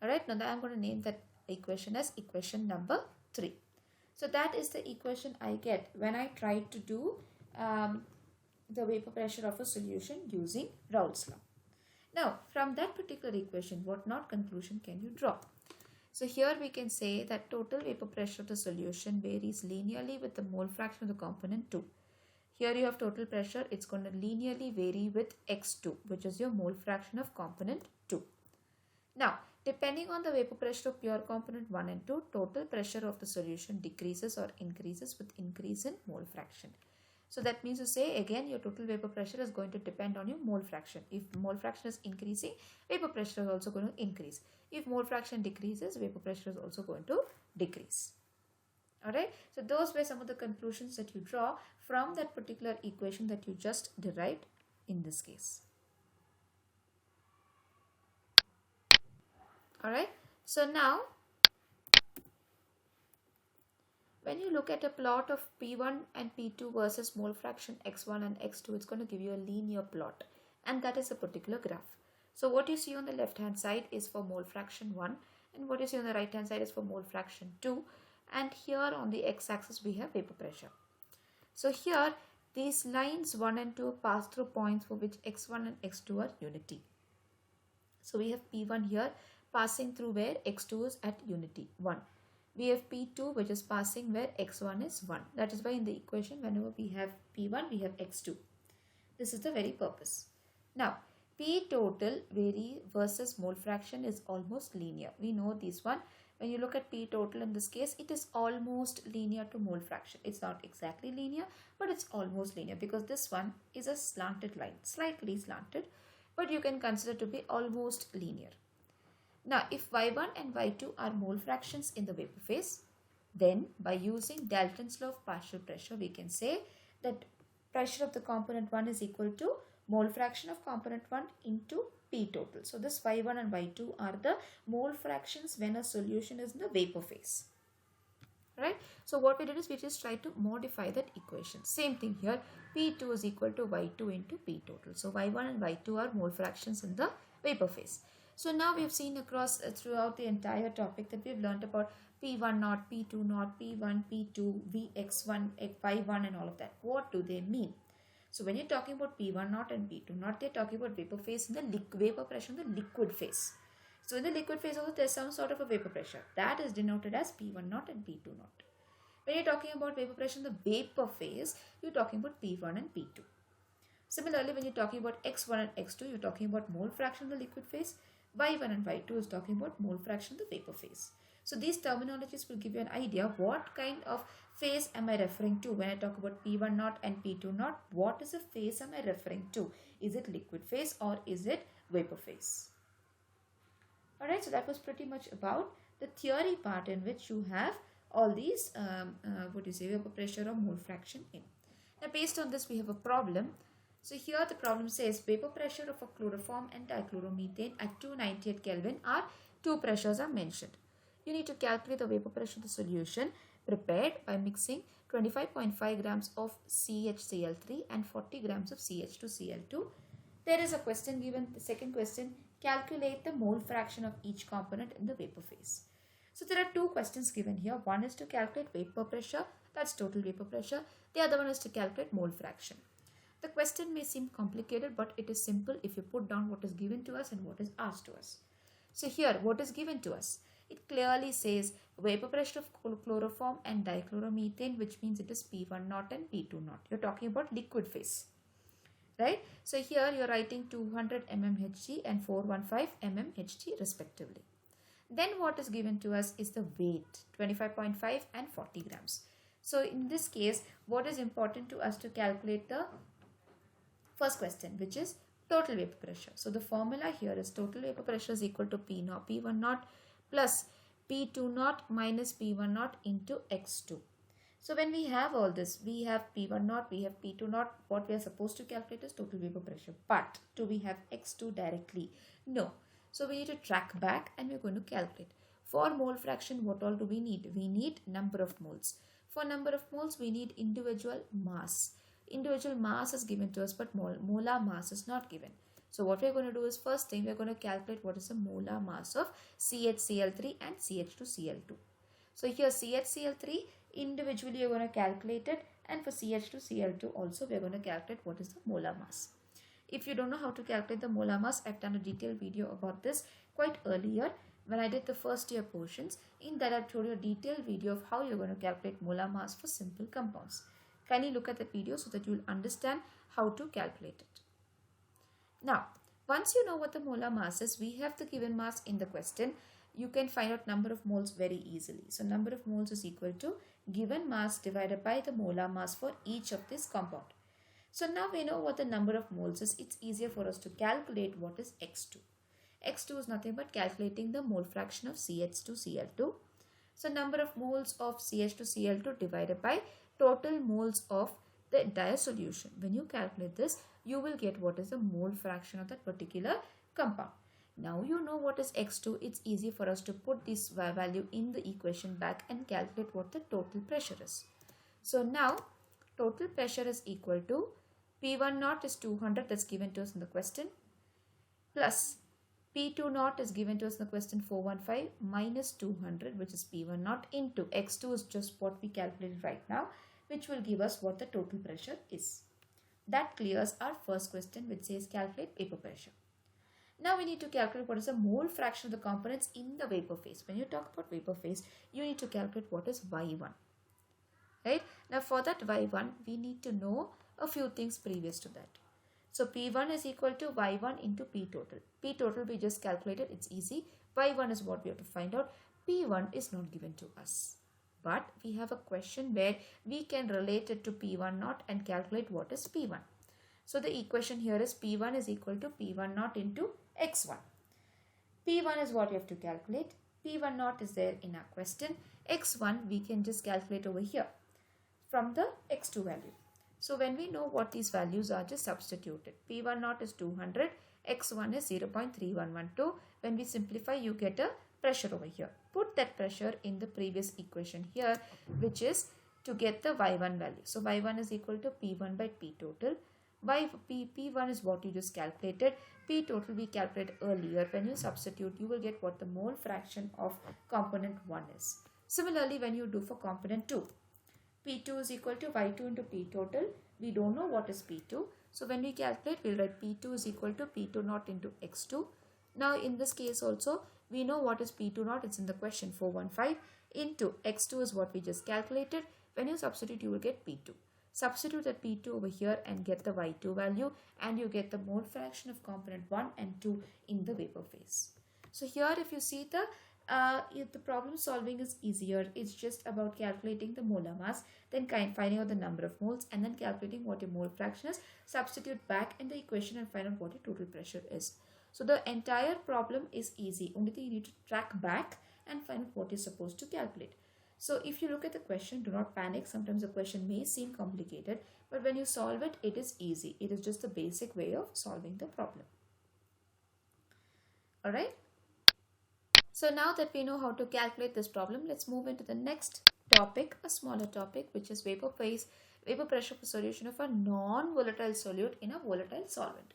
Alright, now I'm going to name that equation as equation number 3. So that is the equation I get when I try to do the vapor pressure of a solution using Raoult's law. Now from that particular equation, what not conclusion can you draw? So here we can say that total vapor pressure of the solution varies linearly with the mole fraction of the component 2. Here you have total pressure, it's going to linearly vary with x2, which is your mole fraction of component 2. Now, depending on the vapor pressure of pure component 1 and 2, total pressure of the solution decreases or increases with increase in mole fraction. So that means to say, again, your total vapor pressure is going to depend on your mole fraction. If mole fraction is increasing, vapor pressure is also going to increase. If mole fraction decreases, vapor pressure is also going to decrease. Alright, so those were some of the conclusions that you draw from that particular equation that you just derived in this case. Alright, so now when you look at a plot of P1 and P2 versus mole fraction x1 and x2, it's going to give you a linear plot, and that is a particular graph. So what you see on the left hand side is for mole fraction 1, and what you see on the right hand side is for mole fraction 2. and here on the x-axis we have vapor pressure. So here these lines 1 and 2 pass through points for which x1 and x2 are unity. So we have P1 here passing through where x2 is at unity 1. We have P2 which is passing where x1 is 1. That is why in the equation whenever we have P1 we have x2. This is the very purpose. Now P total versus mole fraction is almost linear. We know this one. When you look at P total in this case, it is almost linear to mole fraction. It's not exactly linear, but it's almost linear because this one is a slanted line, slightly slanted, but you can consider to be almost linear. Now, if Y1 and Y2 are mole fractions in the vapor phase, then by using Dalton's law of partial pressure, we can say that pressure of the component 1 is equal to mole fraction of component 1 into P total. So this Y1 and Y2 are the mole fractions when a solution is in the vapor phase. Right? So what we did is we just tried to modify that equation. Same thing here. P2 is equal to Y2 into P total. So Y1 and Y2 are mole fractions in the vapor phase. So now we have seen across throughout the entire topic that we have learned about P1 naught, P2 naught, P1, P2, Vx1, Y1 and all of that. What do they mean? So when you're talking about P1 naught and P2 naught, they're talking about vapor phase in the vapor pressure in the liquid phase. So in the liquid phase also there's some sort of a vapor pressure. That is denoted as P1 naught and P2 naught. When you're talking about vapor pressure in the vapor phase, you're talking about P1 and P2. Similarly, when you're talking about X1 and X2, you're talking about mole fraction in the liquid phase. Y1 and Y2 is talking about mole fraction in the vapor phase. So these terminologies will give you an idea what kind of phase am I referring to when I talk about P1 naught and P2 naught. What is the phase am I referring to? Is it liquid phase or is it vapor phase? Alright, so that was pretty much about the theory part in which you have all these vapor pressure or mole fraction in. Now based on this we have a problem. So here the problem says vapor pressure of a chloroform and dichloromethane at 298 Kelvin are two pressures are mentioned. You need to calculate the vapor pressure of the solution prepared by mixing 25.5 grams of CHCl3 and 40 grams of CH2Cl2. There is a question given, the second question, calculate the mole fraction of each component in the vapor phase. So there are two questions given here. One is to calculate vapor pressure, that's total vapor pressure. The other one is to calculate mole fraction. The question may seem complicated, but it is simple if you put down what is given to us and what is asked to us. So here, what is given to us? It clearly says vapor pressure of chloroform and dichloromethane, which means it is P1 naught and P2 naught. You're talking about liquid phase, right? So here you're writing 200 mmHg and 415 mmHg respectively. Then what is given to us is the weight, 25.5 and 40 grams. So in this case, what is important to us to calculate the first question, which is total vapor pressure. So the formula here is total vapor pressure is equal to P1 naught plus P2 naught minus P1 naught into X2. So when we have all this, we have P1 naught, we have P2 naught, what we are supposed to calculate is total vapor pressure. But do we have X2 directly? No. So we need to track back and we're going to calculate. For mole fraction, what all do we need? We need number of moles. For number of moles, we need individual mass. Individual mass is given to us, but molar mass is not given. So what we're going to do is, first thing, we're going to calculate what is the molar mass of CHCl3 and CH2Cl2. So here CHCl3, individually you're going to calculate it, and for CH2Cl2 also we're going to calculate what is the molar mass. If you don't know how to calculate the molar mass, I've done a detailed video about this quite earlier when I did the first year portions. In that I've showed you a detailed video of how you're going to calculate molar mass for simple compounds. Kindly look at the video so that you'll understand how to calculate it. Now, once you know what the molar mass is, we have the given mass in the question. You can find out number of moles very easily. So number of moles is equal to given mass divided by the molar mass for each of this compound. So now we know what the number of moles is. It's easier for us to calculate what is X2. X2 is nothing but calculating the mole fraction of CH2Cl2. So number of moles of CH2Cl2 divided by total moles of the entire solution. When you calculate this, you will get what is the mole fraction of that particular compound. Now you know what is X2. It's easy for us to put this value in the equation back and calculate what the total pressure is. So now total pressure is equal to P1 naught is 200, that's given to us in the question, plus P2 naught is given to us in the question 415 minus 200, which is P1 naught, into X2 is just what we calculated right now, which will give us what the total pressure is. That clears our first question, which says calculate vapor pressure. Now we need to calculate what is the mole fraction of the components in the vapor phase. When you talk about vapor phase, you need to calculate what is Y1. Right? Now for that Y1, we need to know a few things previous to that. So P1 is equal to Y1 into P total. P total we just calculated, it's easy. Y1 is what we have to find out. P1 is not given to us. But we have a question where we can relate it to P1 naught and calculate what is P1. So the equation here is P1 is equal to P1 naught into X1. P1 is what we have to calculate. P1 naught is there in our question. X1 we can just calculate over here from the X2 value. So when we know what these values are, just substitute it. P1 naught is 200, X1 is 0.3112. When we simplify, you get a pressure over here. Put that pressure in the previous equation here, which is to get the Y1 value. So Y1 is equal to P1 by P total. P1 is what you just calculated. P total we calculated earlier. When you substitute, you will get what the mole fraction of component 1 is. Similarly, when you do for component 2, P2 is equal to Y2 into P total. We don't know what is P2. So when we calculate, we'll write P2 is equal to P2 naught into X2. Now in this case also, we know what is P2 naught. It's in the question 415 into X2 is what we just calculated. When you substitute, you will get P2. Substitute that P2 over here and get the Y2 value, and you get the mole fraction of component 1 and 2 in the vapor phase. So here if you see the problem solving is easier. It's just about calculating the molar mass, then finding out the number of moles, and then calculating what your mole fraction is. Substitute back in the equation and find out what your total pressure is. So the entire problem is easy. Only thing you need to track back and find out what you're supposed to calculate. So if you look at the question, do not panic. Sometimes the question may seem complicated, but when you solve it, it is easy. It is just the basic way of solving the problem. Alright. So now that we know how to calculate this problem, let's move into the next topic, a smaller topic, which is vapor phase, vapor pressure for solution of a non-volatile solute in a volatile solvent.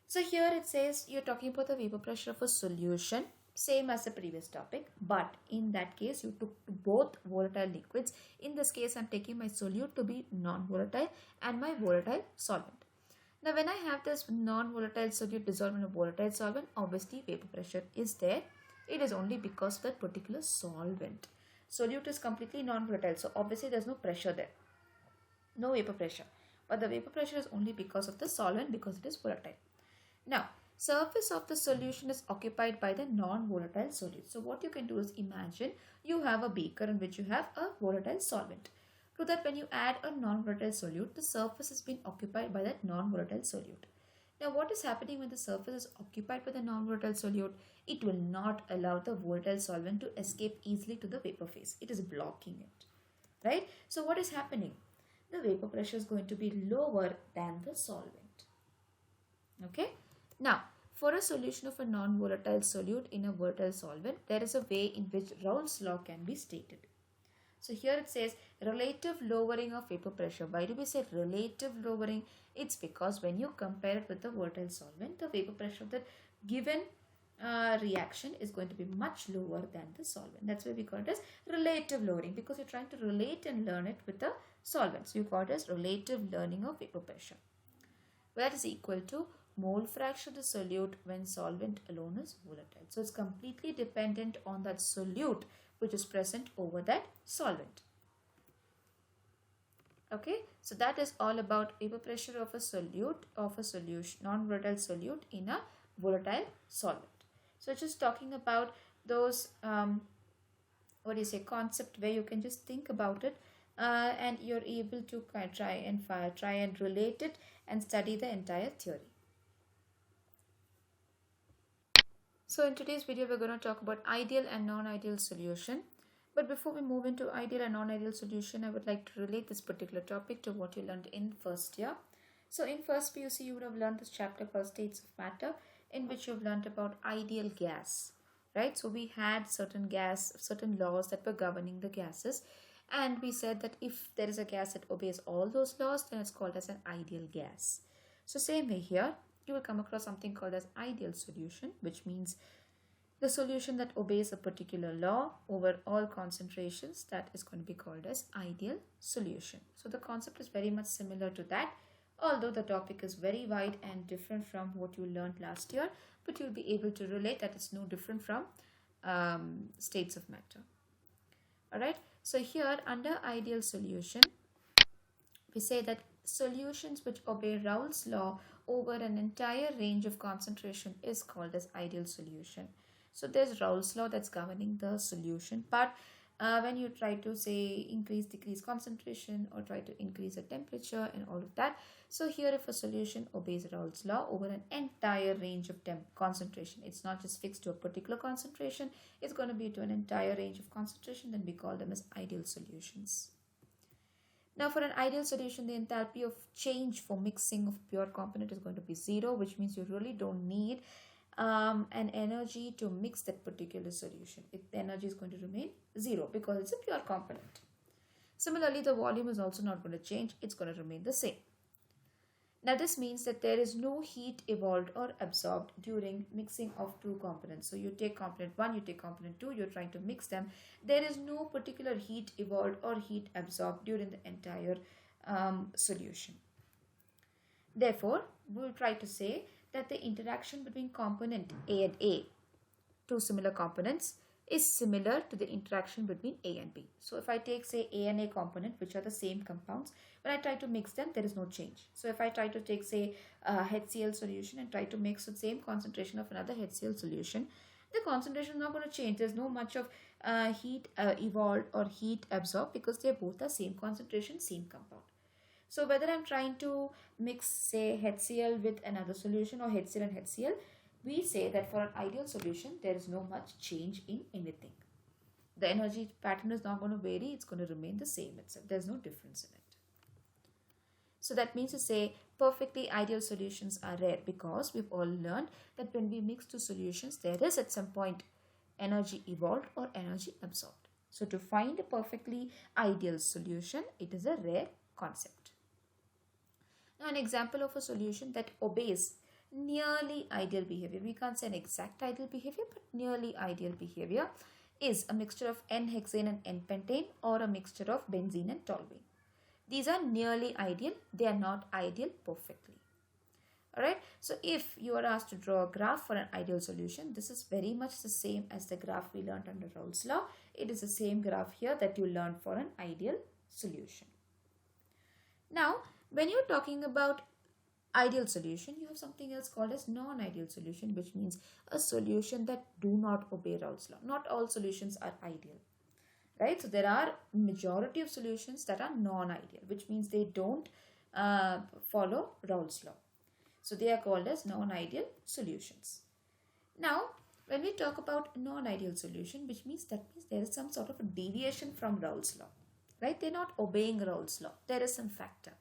So here it says you're talking about the vapor pressure of a solution, same as the previous topic, but in that case you took both volatile liquids. In this case, I'm taking my solute to be non-volatile and my volatile solvent. Now when I have this non-volatile solute dissolved in a volatile solvent, obviously vapor pressure is there. It is only because of that particular solvent. Solute is completely non-volatile, so obviously there's no pressure there, no vapor pressure. But the vapor pressure is only because of the solvent, because it is volatile. Now, surface of the solution is occupied by the non-volatile solute. So what you can do is imagine you have a beaker in which you have a volatile solvent. To that, when you add a non-volatile solute, the surface has been occupied by that non-volatile solute. Now what is happening when the surface is occupied by the non-volatile solute? It will not allow the volatile solvent to escape easily to the vapor phase. It is blocking it, right? So what is happening? The vapor pressure is going to be lower than the solvent. Okay. Now for a solution of a non-volatile solute in a volatile solvent, there is a way in which Raoult's law can be stated. So here it says relative lowering of vapor pressure. Why do we say relative lowering? It's because when you compare it with the volatile solvent, the vapor pressure of the given reaction is going to be much lower than the solvent. That's why we call it as relative lowering, because you're trying to relate and learn it with the solvent. So you call it as relative lowering of vapor pressure. Well, that is equal to mole fraction of the solute when solvent alone is volatile. So it's completely dependent on that solute which is present over that solvent. Okay, so that is all about vapor pressure of a solute, of a solution, non-volatile solute in a volatile solvent. So just talking about those concept where you can just think about it and you're able to try and relate it and study the entire theory. So in today's video, we're going to talk about ideal and non-ideal solution. But before we move into ideal and non-ideal solution, I would like to relate this particular topic to what you learned in first year. So in first PUC, you would have learned this chapter called States of Matter, in which you've learned about ideal gas, right? So we had certain laws that were governing the gases. And we said that if there is a gas that obeys all those laws, then it's called as an ideal gas. So same way here. you will come across something called as ideal solution, which means the solution that obeys a particular law over all concentrations. That is going to be called as ideal solution. So the concept is very much similar to that, although the topic is very wide and different from what you learned last year, but you'll be able to relate that it's no different from states of matter. Alright, so here under ideal solution, we say that solutions which obey Raoult's law over an entire range of concentration is called as ideal solution. So there's Raoult's law that's governing the solution part. When you try to say increase, decrease concentration, or try to increase the temperature and all of that. So here if a solution obeys Raoult's law over an entire range of concentration, it's not just fixed to a particular concentration, it's going to be to an entire range of concentration, then we call them as ideal solutions. Now for an ideal solution, the enthalpy of change for mixing of pure component is going to be 0, which means you really don't need an energy to mix that particular solution. The energy is going to remain 0 because it's a pure component. Similarly, the volume is also not going to change, it's going to remain the same. Now this means that there is no heat evolved or absorbed during mixing of two components. So you take component 1, you take component 2, you're trying to mix them. There is no particular heat evolved or heat absorbed during the entire solution. Therefore, we'll try to say that the interaction between component A and A, two similar components, is similar to the interaction between A and B. So if I take say A and A component, which are the same compounds, when I try to mix them, there is no change. So if I try to take say a HCl solution and try to mix the same concentration of another HCl solution, the concentration is not going to change. There's no much of heat evolved or heat absorbed because they both are same concentration, same compound. So whether I'm trying to mix say HCl with another solution or HCl and HCl, we say that for an ideal solution, there is no much change in anything. The energy pattern is not going to vary, it's going to remain the same itself. There's no difference in it. So that means to say perfectly ideal solutions are rare because we've all learned that when we mix two solutions, there is at some point energy evolved or energy absorbed. So to find a perfectly ideal solution, it is a rare concept. Now an example of a solution that obeys nearly ideal behavior, we can't say an exact ideal behavior, but nearly ideal behavior, is a mixture of N-hexane and N-pentane or a mixture of benzene and toluene. These are nearly ideal, they are not ideal perfectly. Alright, so if you are asked to draw a graph for an ideal solution, this is very much the same as the graph we learned under Raoult's law. It is the same graph here that you learned for an ideal solution. Now, when you're talking about ideal solution, you have something else called as non-ideal solution, which means a solution that do not obey Raoult's law. Not all solutions are ideal, right? So there are majority of solutions that are non-ideal, which means they don't follow Raoult's law. So they are called as non-ideal solutions. Now, when we talk about non-ideal solution, which means there is some sort of a deviation from Raoult's law, right? They're not obeying Raoult's law. There is some factor.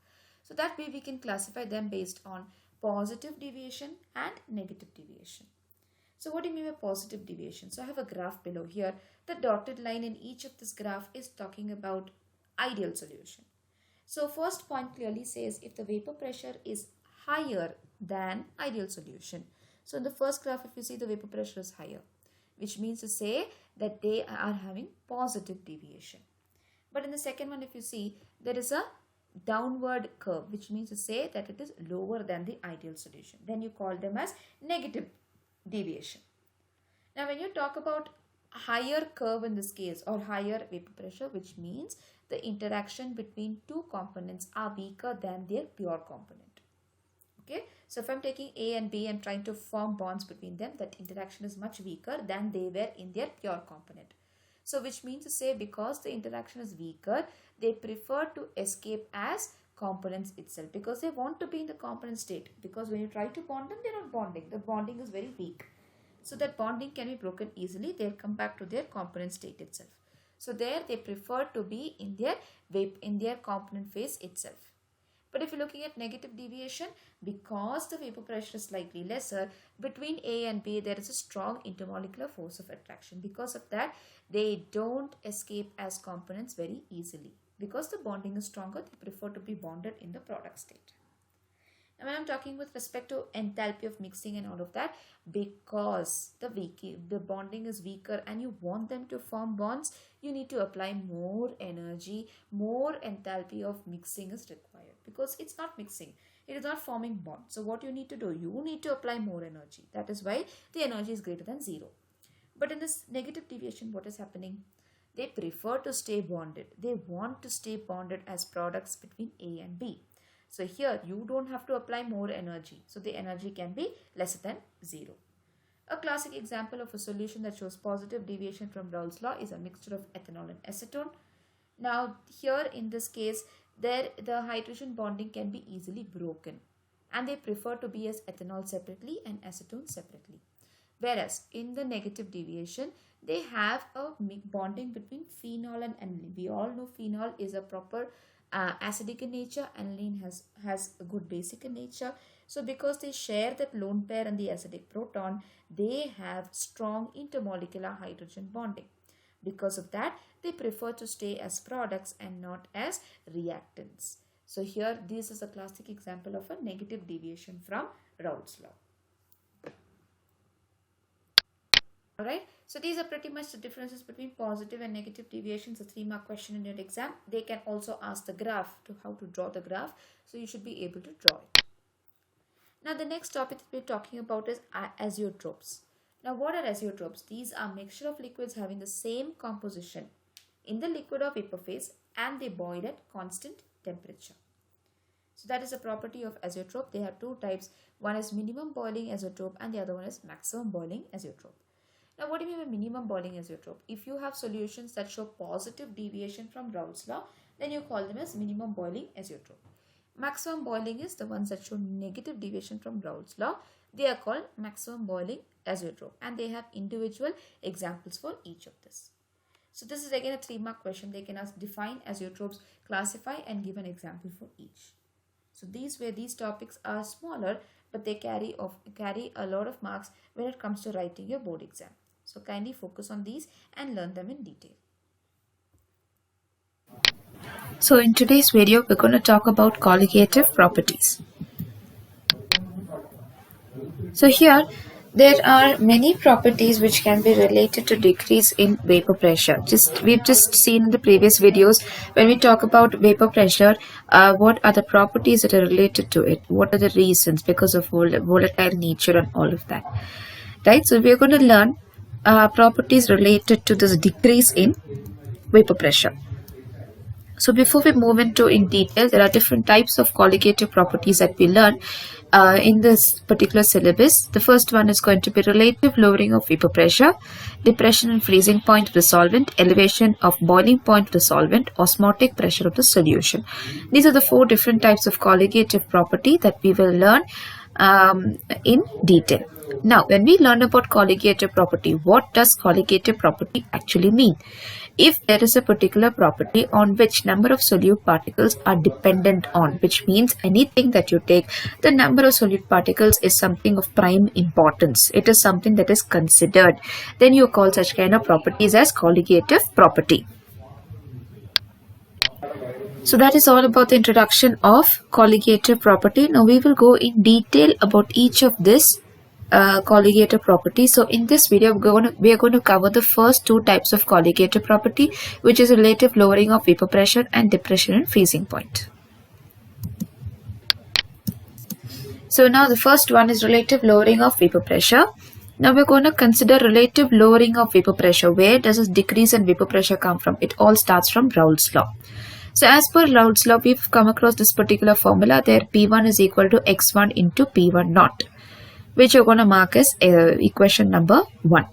So that way we can classify them based on positive deviation and negative deviation. So what do you mean by positive deviation? So I have a graph below here. The dotted line in each of this graph is talking about ideal solution. So first point clearly says if the vapor pressure is higher than ideal solution. So in the first graph, if you see, the vapor pressure is higher, which means to say that they are having positive deviation. But in the second one, if you see, there is a downward curve, which means to say that it is lower than the ideal solution. Then you call them as negative deviation. Now when you talk about higher curve in this case or higher vapor pressure, which means the interaction between two components are weaker than their pure component. Okay, so if I'm taking A and B and trying to form bonds between them, that interaction is much weaker than they were in their pure component. So which means to say because the interaction is weaker, they prefer to escape as components itself because they want to be in the component state. Because when you try to bond them, they're not bonding. The bonding is very weak. So that bonding can be broken easily. They'll come back to their component state itself. So there they prefer to be in their component phase itself. But if you're looking at negative deviation, because the vapor pressure is slightly lesser, between A and B there is a strong intermolecular force of attraction. Because of that, they don't escape as components very easily. Because the bonding is stronger, they prefer to be bonded in the product state. And when I'm talking with respect to enthalpy of mixing and all of that, because the bonding is weaker and you want them to form bonds, you need to apply more energy, more enthalpy of mixing is required, because it's not mixing, it is not forming bonds. So what you need to do, you need to apply more energy. That is why the energy is greater than 0. But in this negative deviation, what is happening? They prefer to stay bonded. They want to stay bonded as products between A and B. So here you don't have to apply more energy. So the energy can be lesser than 0. A classic example of a solution that shows positive deviation from Raoult's law is a mixture of ethanol and acetone. Now here in this case, the hydrogen bonding can be easily broken, and they prefer to be as ethanol separately and acetone separately. Whereas in the negative deviation, they have a bonding between phenol and aniline. We all know phenol is a proper acidic in nature, aniline has a good basic in nature. So because they share that lone pair and the acidic proton, they have strong intermolecular hydrogen bonding. Because of that, they prefer to stay as products and not as reactants. So here, this is a classic example of a negative deviation from Raoult's law. Alright, so these are pretty much the differences between positive and negative deviations. A 3-mark question in your exam. They can also ask the graph, to how to draw the graph. So you should be able to draw it. Now the next topic that we're talking about is azeotropes. Now what are azeotropes? These are mixture of liquids having the same composition in the liquid or vapor phase, and they boil at constant temperature. So that is a property of azeotrope. They have two types. One is minimum boiling azeotrope and the other one is maximum boiling azeotrope. Now what do you mean by minimum boiling azeotrope? If you have solutions that show positive deviation from Raoult's law, then you call them as minimum boiling azeotrope. Maximum boiling is the ones that show negative deviation from Raoult's law. They are called maximum boiling azeotrope, and they have individual examples for each of this. So this is again a 3-mark question. They can ask define azeotropes, classify and give an example for each. So these topics are smaller, but they carry a lot of marks when it comes to writing your board exam. So kindly focus on these and learn them in detail. So in today's video, we're going to talk about colligative properties. So here, there are many properties which can be related to decrease in vapor pressure. We've just seen in the previous videos, when we talk about vapor pressure, what are the properties that are related to it? What are the reasons? Because of volatile nature and all of that. Right? So we're going to learn properties related to this decrease in vapor pressure. So before we move into in detail, there are different types of colligative properties that we learn in this particular syllabus. The first one is going to be relative lowering of vapor pressure, depression and freezing point of the solvent, elevation of boiling point of the solvent, osmotic pressure of the solution. These are the 4 different types of colligative property that we will learn in detail. Now, when we learn about colligative property, what does colligative property actually mean? If there is a particular property on which number of solute particles are dependent on, which means anything that you take, the number of solute particles is something of prime importance. It is something that is considered. Then you call such kind of properties as colligative property. So that is all about the introduction of colligative property. Now we will go in detail about each of this colligative property. So in this video, we are going to cover the first 2 types of colligative property, which is relative lowering of vapor pressure and depression and freezing point. So now the first one is relative lowering of vapor pressure. Now we're going to consider relative lowering of vapor pressure. Where does this decrease in vapor pressure come from? It all starts from Raoult's law. So as per Raoult's law, we've come across this particular formula there. P1 is equal to x1 into P1 naught, which you're going to mark as equation number 1.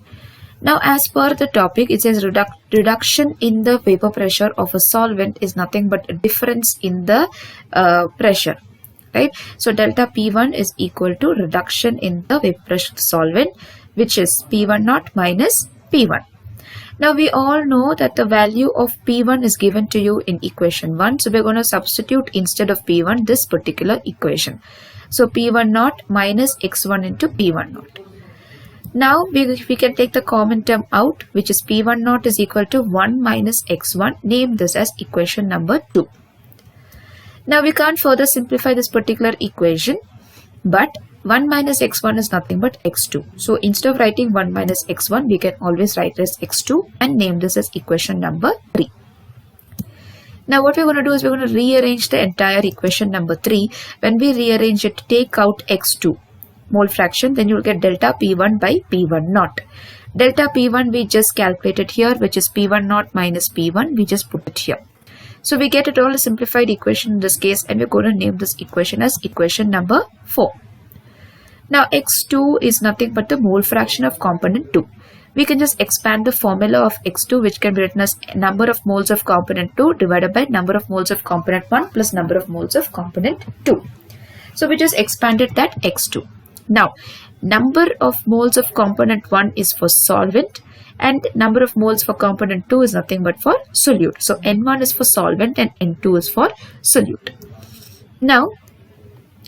Now as per the topic, it says reduction in the vapor pressure of a solvent is nothing but a difference in the pressure, right? So delta P1 is equal to reduction in the vapor pressure of the solvent, which is P1 naught minus P1. Now we all know that the value of P1 is given to you in equation 1. So we're going to substitute instead of P1 this particular equation. So P1 naught minus x1 into P1 naught. Now we can take the common term out, which is P1 naught is equal to 1 minus x1. Name this as equation number 2. Now we can't further simplify this particular equation. but 1 minus x1 is nothing but x2. So instead of writing 1 minus x1, we can always write as x2 and name this as equation number 3. Now what we're going to do is we're going to rearrange the entire equation number 3. When we rearrange it, take out x2 mole fraction, then you'll get delta P1 by P1 naught. Delta P1 we just calculated here, which is P1 naught minus P1. We just put it here. So we get it all a simplified equation in this case, and we're going to name this equation as equation number 4. Now x2 is nothing but the mole fraction of component 2. We can just expand the formula of x2, which can be written as number of moles of component 2 divided by number of moles of component 1 plus number of moles of component 2. So we just expanded that x2. Now number of moles of component 1 is for solvent, and number of moles for component 2 is nothing but for solute. So N1 is for solvent and N2 is for solute. Now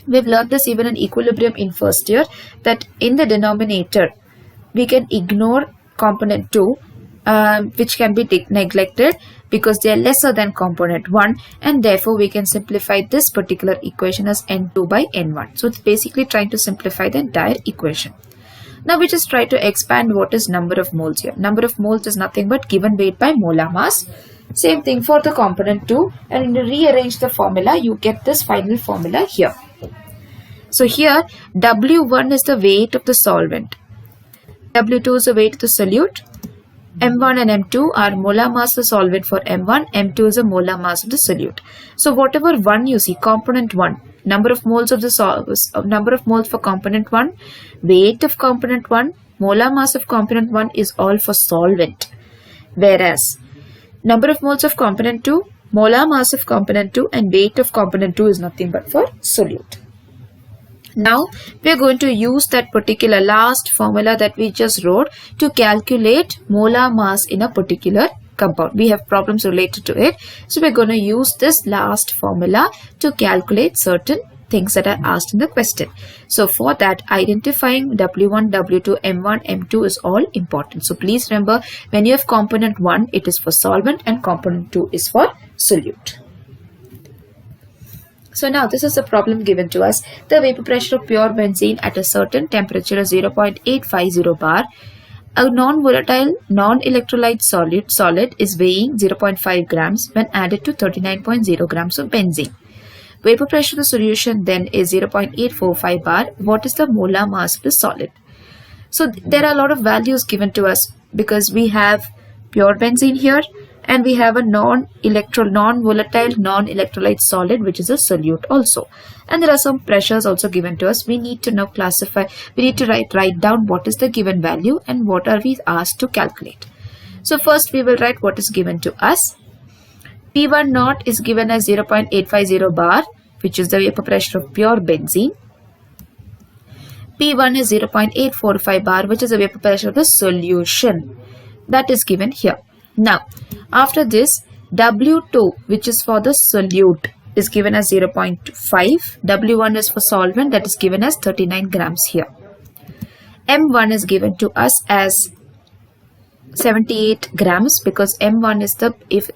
we've learned this even in equilibrium in first year, that in the denominator we can ignore component 2, which can be neglected because they are lesser than component 1, and therefore we can simplify this particular equation as N2 by N1. So it's basically trying to simplify the entire equation. Now we just try to expand what is number of moles here. Number of moles is nothing but given weight by molar mass. Same thing for the component 2, and when you rearrange the formula, you get this final formula here. So here W1 is the weight of the solvent, W2 is the weight of the solute, M1 and M2 are molar mass of the solvent for M1, M2 is a molar mass of the solute. So whatever 1 you see, component 1, number of moles of the number of moles for component 1, weight of component 1, molar mass of component 1 is all for solvent. Whereas number of moles of component 2, molar mass of component 2 and weight of component 2 is nothing but for solute. Now we are going to use that particular last formula that we just wrote to calculate molar mass in a particular compound. We have problems related to it. So we are going to use this last formula to calculate certain things that are asked in the question. So for that, identifying W1, W2, M1, M2 is all important. So please remember, when you have component 1, it is for solvent and component 2 is for solute. So now this is a problem given to us. The vapor pressure of pure benzene at a certain temperature of 0.850 bar. A non-volatile, non-electrolyte solid is weighing 0.5 grams when added to 39.0 grams of benzene. Vapor pressure of the solution then is 0.845 bar. What is the molar mass of the solid? So there are a lot of values given to us because we have pure benzene here, and we have a non-volatile, non-electrolyte solid, which is a solute also. And there are some pressures also given to us. We need to now classify, we need to write down what is the given value and what are we asked to calculate. So first we will write what is given to us. P1 naught is given as 0.850 bar, which is the vapor pressure of pure benzene. P1 is 0.845 bar, which is the vapor pressure of the solution. That is given here. Now, after this, W2, which is for the solute, is given as 0.5. W1 is for solvent, that is given as 39 grams here. M1 is given to us as 78 grams because M1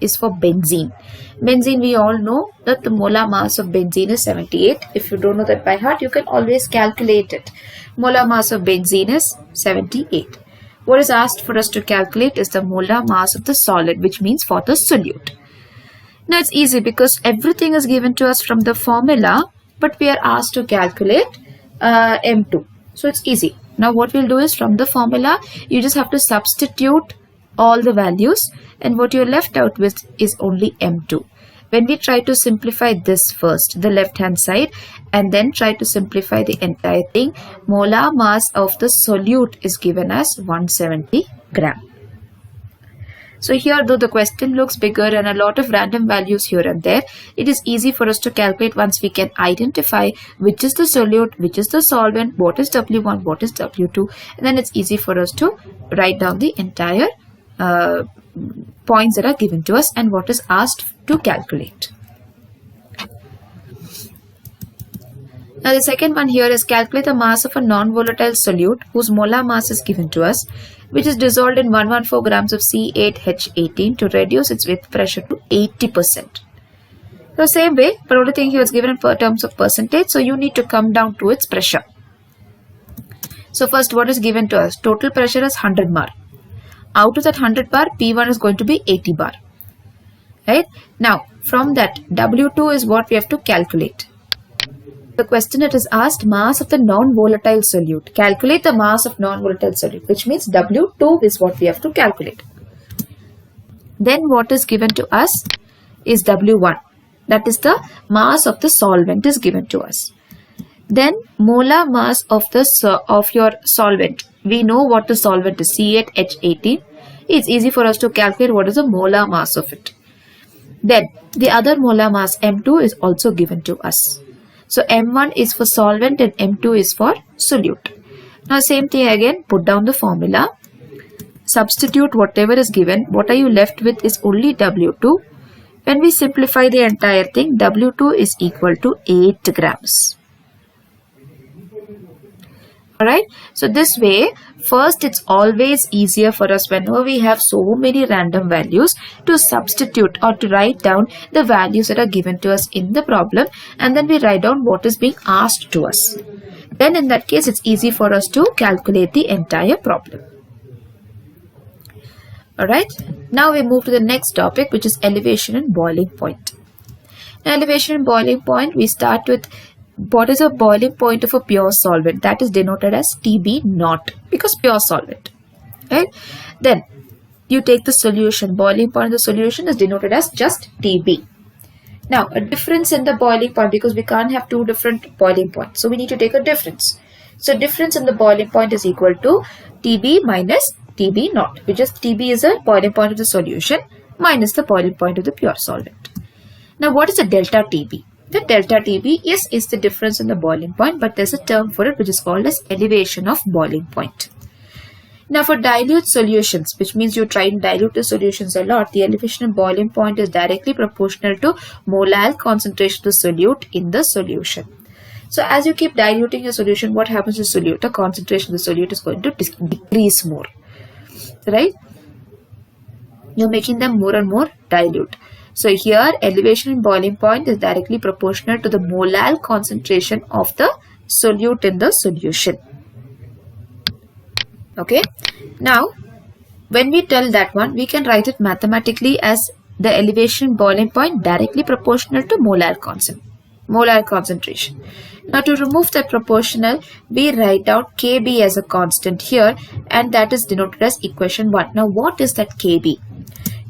is for benzene. Benzene, we all know that the molar mass of benzene is 78. If you don't know that by heart, you can always calculate it. Molar mass of benzene is 78. What is asked for us to calculate is the molar mass of the solid, which means for the solute. Now it's easy because everything is given to us from the formula, but we are asked to calculate M2. So it's easy. Now what we'll do is from the formula, you just have to substitute all the values, and what you're left out with is only M2. When we try to simplify this first, the left hand side, and then try to simplify the entire thing, molar mass of the solute is given as 170 gram. So here, though the question looks bigger and a lot of random values here and there, it is easy for us to calculate once we can identify which is the solute, which is the solvent, what is W1, what is W2, and then it's easy for us to write down the entire points that are given to us and what is asked to calculate. Now the second one here is calculate the mass of a non-volatile solute whose molar mass is given to us, which is dissolved in 114 grams of C8H18 to reduce its vapor pressure to 80%. So same way, but only thing here is given in terms of percentage. So you need to come down to its pressure. So first, what is given to us? Total pressure is 100 bar. Out of that 100 bar, P1 is going to be 80 bar. Right? Now, from that, W2 is what we have to calculate. The question it is asked, mass of the non-volatile solute. Calculate the mass of non-volatile solute, which means W2 is what we have to calculate. Then what is given to us is W1. That is the mass of the solvent is given to us. Then molar mass of your solvent. We know what the solvent is, C8H18. It's easy for us to calculate what is the molar mass of it. Then the other molar mass M2 is also given to us. So M1 is for solvent and M2 is for solute. Now same thing again, put down the formula. Substitute whatever is given. What are you left with is only W2. When we simplify the entire thing, W2 is equal to 8 grams. Alright, so this way, first it's always easier for us whenever we have so many random values to substitute or to write down the values that are given to us in the problem, and then we write down what is being asked to us. Then in that case, it's easy for us to calculate the entire problem. Alright, now we move to the next topic, which is elevation and boiling point. Now, elevation and boiling point, we start with what is a boiling point of a pure solvent. That is denoted as TB naught, because pure solvent. Right? Then you take the solution. Boiling point of the solution is denoted as just TB. Now a difference in the boiling point, because we can't have two different boiling points, so we need to take a difference. So difference in the boiling point is equal to TB minus TB naught, which is TB is the boiling point of the solution minus the boiling point of the pure solvent. Now what is the delta TB? The delta TB is the difference in the boiling point, but there's a term for it which is called as elevation of boiling point. Now for dilute solutions, which means you try and dilute the solutions a lot, the elevation of boiling point is directly proportional to molar concentration of the solute in the solution. So as you keep diluting your solution, what happens to the solute? The concentration of the solute is going to decrease more. Right? You're making them more and more dilute. So here elevation in boiling point is directly proportional to the molar concentration of the solute in the solution. Okay. Now when we tell that one, we can write it mathematically as the elevation boiling point directly proportional to molar concentration. Now to remove that proportional, we write out Kb as a constant here, and that is denoted as equation 1. Now what is that Kb?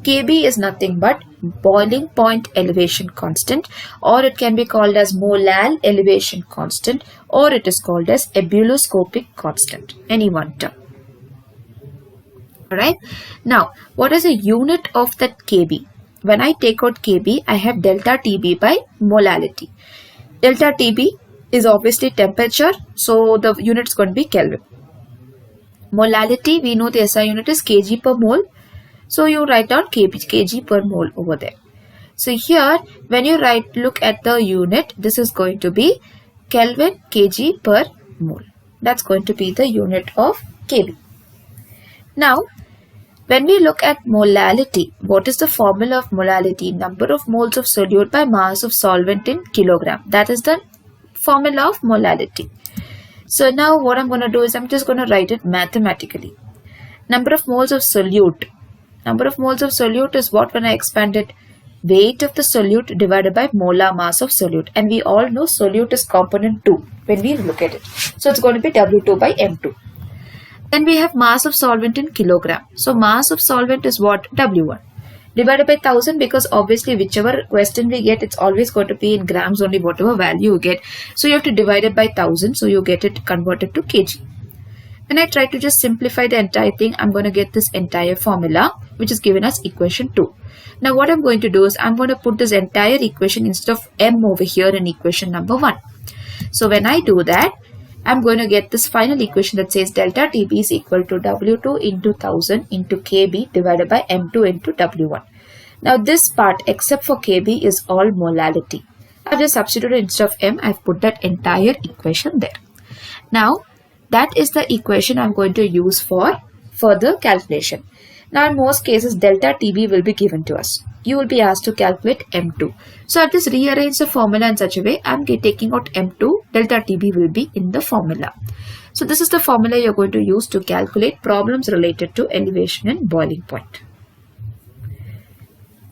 Kb is nothing but boiling point elevation constant, or it can be called as molar elevation constant, or it is called as ebullioscopic constant, any one term. Alright. Now what is a unit of that Kb? When I take out Kb, I have delta Tb by molality. Delta Tb is obviously temperature, so the unit is going to be Kelvin. Molality, we know the SI unit is kg per mole. So you write down kg per mole over there. So here, when you look at the unit, this is going to be Kelvin kg per mole. That's going to be the unit of Kb. Now, when we look at molality, what is the formula of molality? Number of moles of solute by mass of solvent in kilogram. That is the formula of molality. So now what I'm going to do is I'm just going to write it mathematically. Number of moles of solute. Number of moles of solute is what when I expand it? Weight of the solute divided by molar mass of solute. And we all know solute is component 2 when we look at it. So it's going to be W2 by M2. Then we have mass of solvent in kilogram. So mass of solvent is what? W1. Divided by 1000, because obviously whichever question we get, it's always going to be in grams only, whatever value you get. So you have to divide it by 1000. So you get it converted to kg. When I try to just simplify the entire thing, I'm going to get this entire formula, which is given as equation 2. Now what I'm going to do is I'm going to put this entire equation instead of m over here in equation number 1. So when I do that, I'm going to get this final equation that says delta Tb is equal to W2 into 1000 into Kb divided by M2 into W1. Now this part except for Kb is all molality. I've just substituted instead of m, I've put that entire equation there. Now that is the equation I'm going to use for further calculation. Now in most cases delta Tb will be given to us. you will be asked to calculate M2. So I've just rearranged the formula in such a way I'm taking out M2, delta TB will be in the formula. So this is the formula you're going to use to calculate problems related to elevation and boiling point.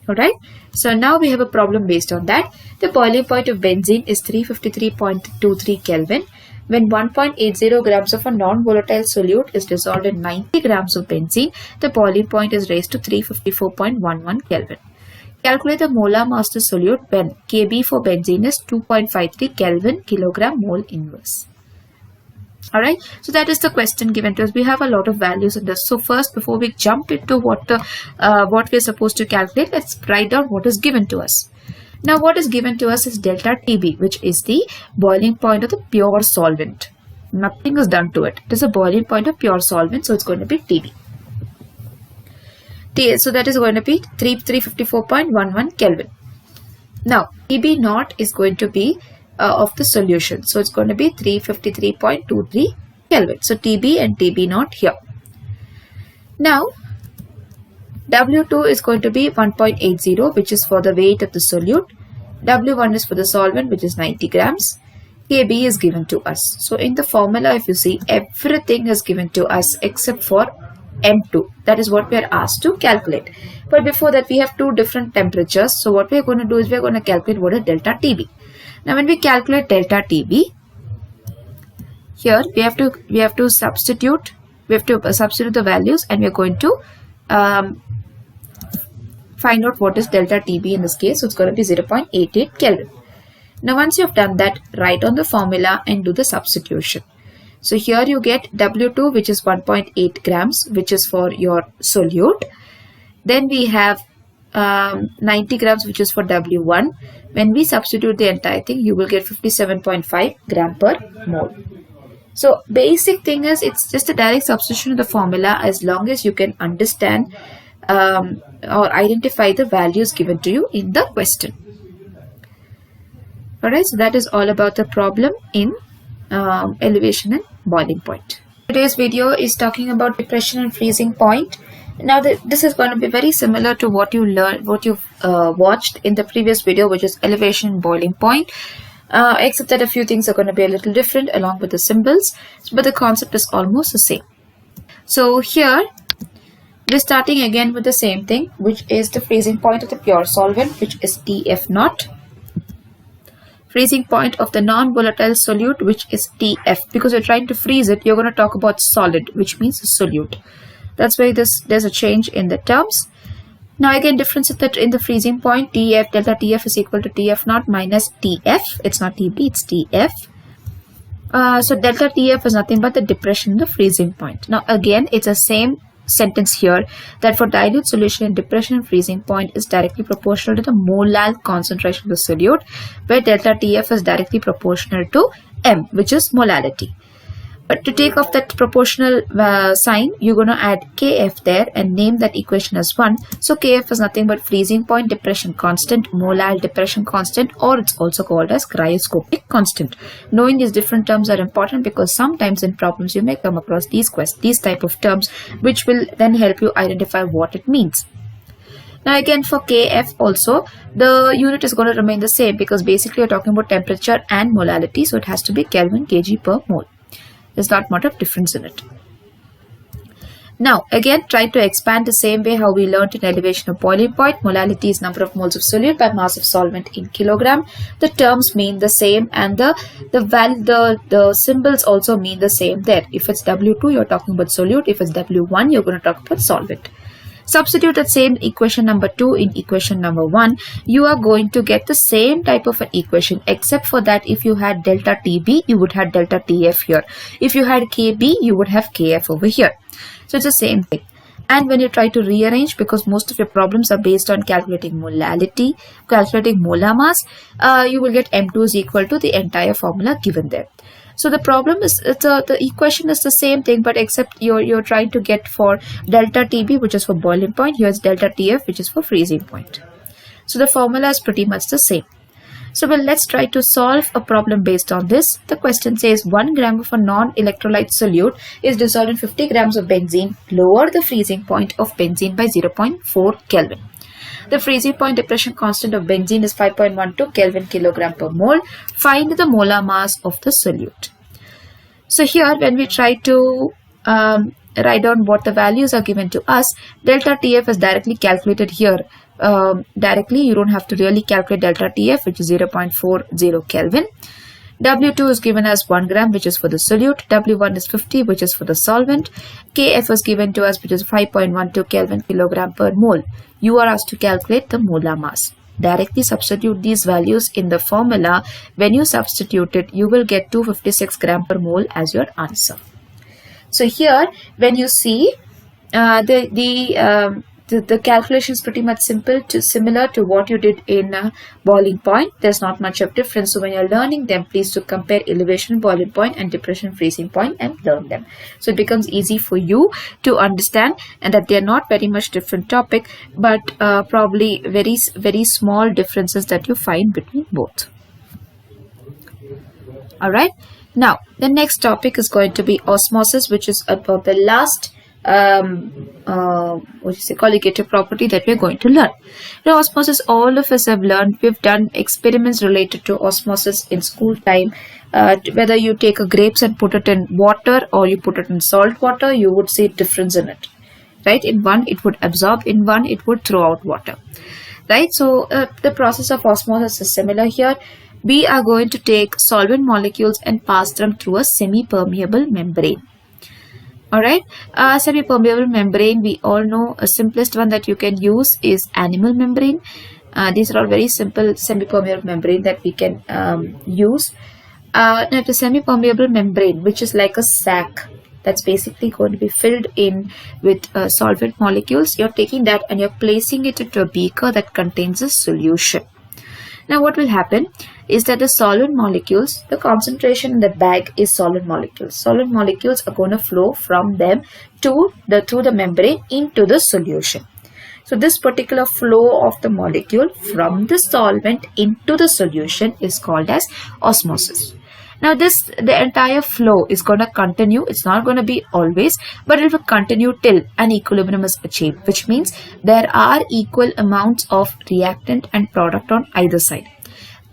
Alright, so now we have a problem based on that. The boiling point of benzene is 353.23 Kelvin. When 1.80 grams of a non-volatile solute is dissolved in 90 grams of benzene, the boiling point is raised to 354.11 Kelvin. Calculate the molar mass of the solute when Kb for benzene is 2.53 Kelvin kilogram mole inverse. Alright, so that is the question given to us. We have a lot of values in this. So first, before we jump into what we're supposed to calculate, let's write down what is given to us. Now what is given to us is delta TB, which is the boiling point of the pure solvent. Nothing is done to it. It is a boiling point of pure solvent, so it's going to be TB. So that is going to be 354.11 Kelvin. Now TB naught is going to be of the solution, so it's going to be 353.23 Kelvin. So TB and TB naught here. Now W2 is going to be 1.80, which is for the weight of the solute. W1 is for the solvent, which is 90 grams. Kb is given to us. So in the formula, if you see, everything is given to us except for M2. That is what we are asked to calculate. But before that, we have two different temperatures. So what we are going to do is we are going to calculate what is delta TB. Now when we calculate delta TB, here we have to substitute the values, and we are going to find out what is delta TB in this case. So it's going to be 0.88 Kelvin. Now once you have done that, write on the formula and do the substitution. So here you get W2, which is 1.8 grams, which is for your solute. Then we have 90 grams, which is for W1. When we substitute the entire thing, you will get 57.5 gram per mole. So basic thing is, it's just a direct substitution of the formula as long as you can understand or identify the values given to you in the question. Alright, so that is all about the problem in elevation and boiling point. Today's video is talking about depression and freezing point. Now this is going to be very similar to what you watched in the previous video, which is elevation and boiling point, except that a few things are going to be a little different along with the symbols, but the concept is almost the same. So here we're starting again with the same thing, which is the freezing point of the pure solvent, which is TF naught. Freezing point of the non-volatile solute, which is TF. Because you're trying to freeze it, you're going to talk about solid, which means solute. That's why there's a change in the terms. Now again, difference is that in the freezing point, TF, delta TF is equal to TF naught minus TF. It's not TB, it's TF. So delta TF is nothing but the depression in the freezing point. Now again, it's the same sentence here, that for dilute solution in depression and freezing point is directly proportional to the molar concentration of the solute, where delta TF is directly proportional to M, which is molality. But to take off that proportional sign, you're going to add Kf there and name that equation as 1. So Kf is nothing but freezing point depression constant, molar depression constant, or it's also called as cryoscopic constant. Knowing these different terms are important because sometimes in problems you may come across these type of terms, which will then help you identify what it means. Now again, for Kf also, the unit is going to remain the same because basically you're talking about temperature and molality, so it has to be Kelvin kg per mole. There's not much of difference in it. Now again, try to expand the same way how we learned in elevation of boiling point. Molality is number of moles of solute by mass of solvent in kilogram. The terms mean the same, and the symbols also mean the same there. If it's W2, you're talking about solute. If it's W1, you're going to talk about solvent. Substitute that same equation number 2 in equation number 1. You are going to get the same type of an equation, except for that if you had delta TB, you would have delta TF here. If you had KB, you would have KF over here. So it's the same thing. And when you try to rearrange, because most of your problems are based on calculating molality, calculating molar mass, you will get M2 is equal to the entire formula given there. So the problem is, the equation is the same thing, but except you're trying to get for delta TB, which is for boiling point. Here's delta TF, which is for freezing point. So the formula is pretty much the same. So let's try to solve a problem based on this. The question says 1 gram of a non-electrolyte solute is dissolved in 50 grams of benzene. Lower the freezing point of benzene by 0.4 Kelvin. The freezing point depression constant of benzene is 5.12 Kelvin kilogram per mole. Find the molar mass of the solute. So here when we try to write down what the values are given to us, delta TF is directly calculated here. Directly, you don't have to really calculate delta TF, which is 0.40 Kelvin. W2 is given as 1 gram, which is for the solute. W1 is 50, which is for the solvent. Kf is given to us, which is 5.12 Kelvin kilogram per mole. You are asked to calculate the molar mass. Directly substitute these values in the formula. When you substitute it, you will get 256 gram per mole as your answer. So here, when you see the calculation is pretty much similar to what you did in boiling point. There's not much of difference. So when you're learning them, please to compare elevation boiling point and depression freezing point and learn them. So it becomes easy for you to understand, and that they're not very much different topic, but probably very small differences that you find between both. Alright, now the next topic is going to be osmosis, which is about the last colligative property that we're going to learn. Now, osmosis, all of us have learned. We've done experiments related to osmosis in school time. Whether you take a grapes and put it in water or you put it in salt water, you would see a difference in it. Right? In one, it would absorb. In one, it would throw out water. Right? So, the process of osmosis is similar here. We are going to take solvent molecules and pass them through a semi-permeable membrane. Alright, semi-permeable membrane, we all know a simplest one that you can use is animal membrane. These are all very simple semi-permeable membrane that we can use. Now the semi-permeable membrane, which is like a sac that's basically going to be filled in with solvent molecules, you're taking that and you're placing it into a beaker that contains a solution. Now what will happen is that the solvent molecules, the concentration in the bag is solvent molecules. Solvent molecules are going to flow from them through the membrane into the solution. So this particular flow of the molecule from the solvent into the solution is called as osmosis. Now the entire flow is going to continue. It's not going to be always, but it will continue till an equilibrium is achieved, which means there are equal amounts of reactant and product on either side.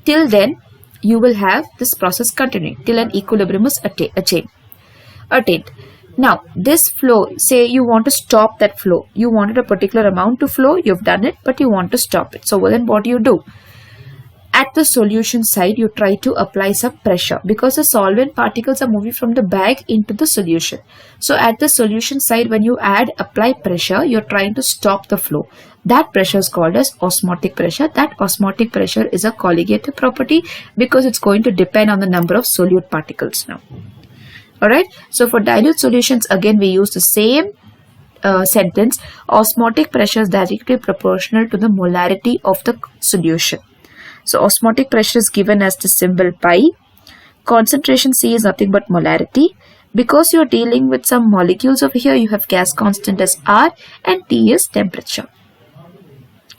Till then, you will have this process continuing till an equilibrium is attained. Now, this flow, say you want to stop that flow. You wanted a particular amount to flow, you've done it, but you want to stop it. So then what do you do? At the solution side, you try to apply some pressure because the solvent particles are moving from the bag into the solution. So at the solution side, when you apply pressure, you're trying to stop the flow. That pressure is called as osmotic pressure. That osmotic pressure is a colligative property because it's going to depend on the number of solute particles now. Alright, so for dilute solutions, again we use the same sentence. Osmotic pressure is directly proportional to the molarity of the solution. So osmotic pressure is given as the symbol pi. Concentration C is nothing but molarity. Because you are dealing with some molecules over here, you have gas constant as R and T is temperature.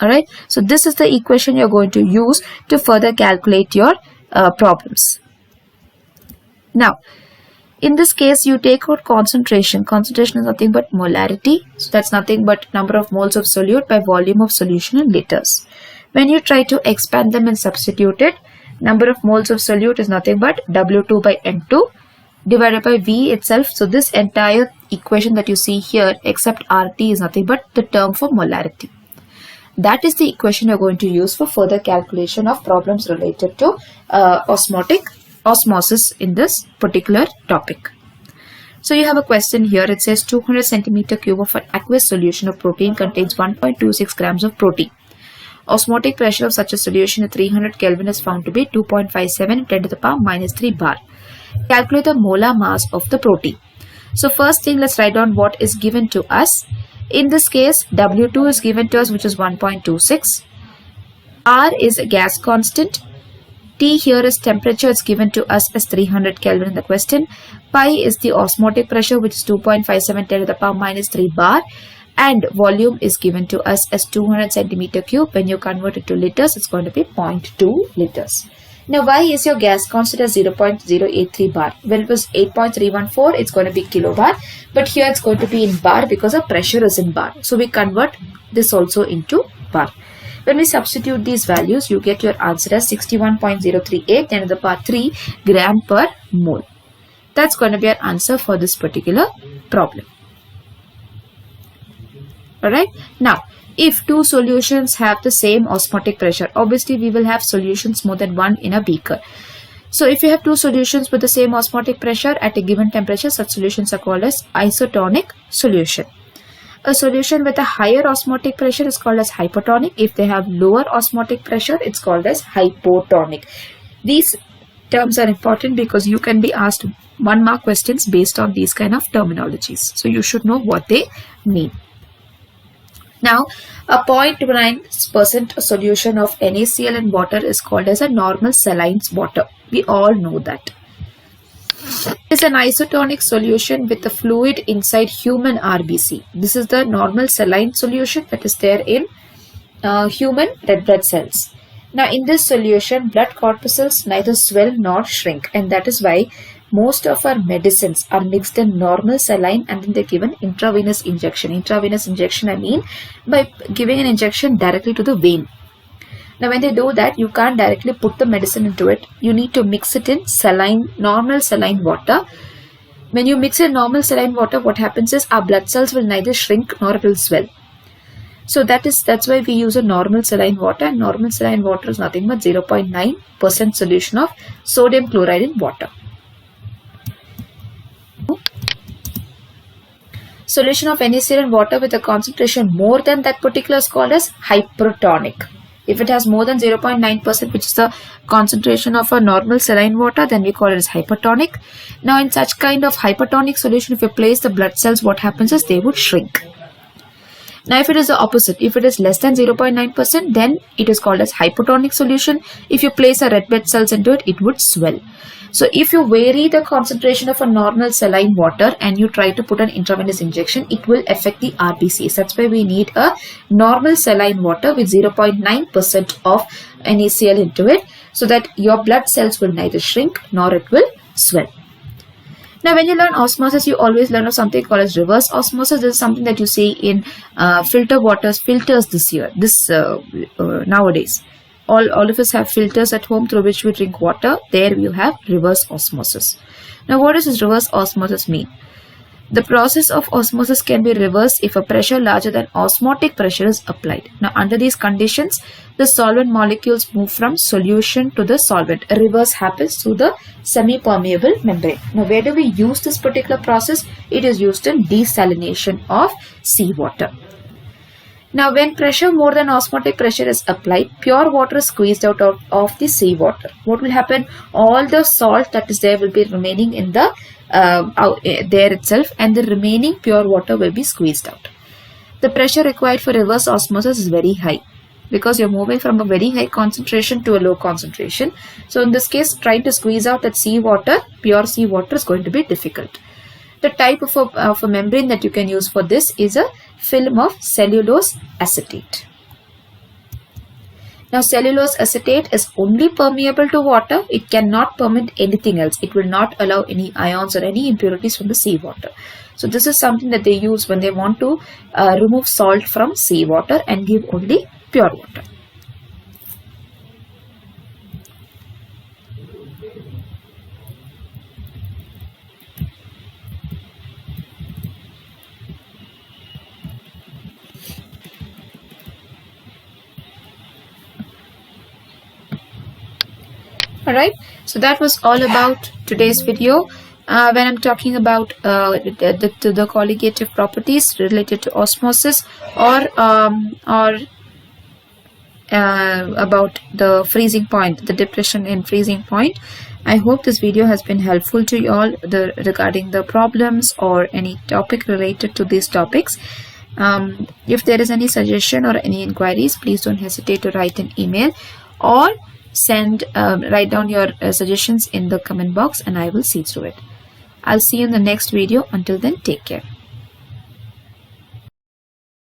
Alright, so this is the equation you're going to use to further calculate your problems. Now, in this case, you take out concentration. Concentration is nothing but molarity. So that's nothing but number of moles of solute by volume of solution in liters. When you try to expand them and substitute it, number of moles of solute is nothing but W2 by N2 divided by V itself. So this entire equation that you see here except RT is nothing but the term for molarity. That is the equation you're going to use for further calculation of problems related to osmosis in this particular topic. So you have a question here. It says 200 centimeter cube of an aqueous solution of protein contains 1.26 grams of protein. Osmotic pressure of such a solution at 300 Kelvin is found to be 2.57 10 to the power minus 3 bar. Calculate the molar mass of the protein. So first thing, let's write down what is given to us. In this case, W2 is given to us, which is 1.26. R is a gas constant. T here is temperature. It's given to us as 300 Kelvin in the question. Pi is the osmotic pressure, which is 2.57 10 to the power minus 3 bar. And volume is given to us as 200 centimeter cube. When you convert it to liters, it's going to be 0.2 liters. Now, why is your gas constant as 0.083 bar? When it was 8.314, it's going to be kilobar. But here it's going to be in bar because the pressure is in bar. So we convert this also into bar. When we substitute these values, you get your answer as 61.038 10 to the power 3 gram per mole. That's going to be our answer for this particular problem. Alright, now if two solutions have the same osmotic pressure, obviously we will have solutions more than one in a beaker. So if you have two solutions with the same osmotic pressure at a given temperature, such solutions are called as isotonic solution. A solution with a higher osmotic pressure is called as hypotonic. If they have lower osmotic pressure, it's called as hypotonic. These terms are important because you can be asked 1 mark questions based on these kind of terminologies. So you should know what they mean. Now, a 0.9% solution of NaCl in water is called as a normal saline water. We all know that. It is an isotonic solution with the fluid inside human RBC. This is the normal saline solution that is there in human red blood cells. Now, in this solution, blood corpuscles neither swell nor shrink, and that is why most of our medicines are mixed in normal saline and then they're given intravenous injection. Intravenous injection, I mean by giving an injection directly to the vein. Now when they do that, you can't directly put the medicine into it. You need to mix it in saline, normal saline water. When you mix in normal saline water, what happens is our blood cells will neither shrink nor it will swell. So that's why we use a normal saline water, and normal saline water is nothing but 0.9% solution of sodium chloride in water. Solution of NaCl in water with a concentration more than that particular is called as hypertonic. If it has more than 0.9%, which is the concentration of a normal saline water, then we call it as hypertonic. Now in such kind of hypertonic solution, if you place the blood cells, what happens is they would shrink. Now if it is the opposite, if it is less than 0.9%, then it is called as hypotonic solution. If you place a red blood cells into it, it would swell. So if you vary the concentration of a normal saline water and you try to put an intravenous injection, it will affect the RBCs. That's why we need a normal saline water with 0.9% of NaCl into it, so that your blood cells will neither shrink nor it will swell. Now when you learn osmosis, you always learn of something called as reverse osmosis. This is something that you see in filters nowadays. All of us have filters at home through which we drink water. There you have reverse osmosis. Now what does this reverse osmosis mean? The process of osmosis can be reversed if a pressure larger than osmotic pressure is applied. Now under these conditions, the solvent molecules move from solution to the solvent. A reverse happens through the semi-permeable membrane. Now where do we use this particular process? It is used in desalination of seawater. Now when pressure more than osmotic pressure is applied, pure water is squeezed out of the seawater. What will happen? All the salt that is there will be remaining in the there itself, and the remaining pure water will be squeezed out. The pressure required for reverse osmosis is very high because you're moving from a very high concentration to a low concentration. So in this case, trying to squeeze out that seawater, pure seawater, is going to be difficult. The type of a membrane that you can use for this is a film of cellulose acetate. Now cellulose acetate is only permeable to water. It cannot permit anything else. It will not allow any ions or any impurities from the seawater. So this is something that they use when they want to remove salt from seawater and give only pure water. Alright, so that was all about today's video. When I'm talking about the colligative properties related to osmosis, or about the freezing point, the depression in freezing point, I hope this video has been helpful to you all regarding the problems or any topic related to these topics. If there is any suggestion or any inquiries, please don't hesitate to write an email or write down your suggestions in the comment box, and I will see through it. I'll see you in the next video. Until then, take care.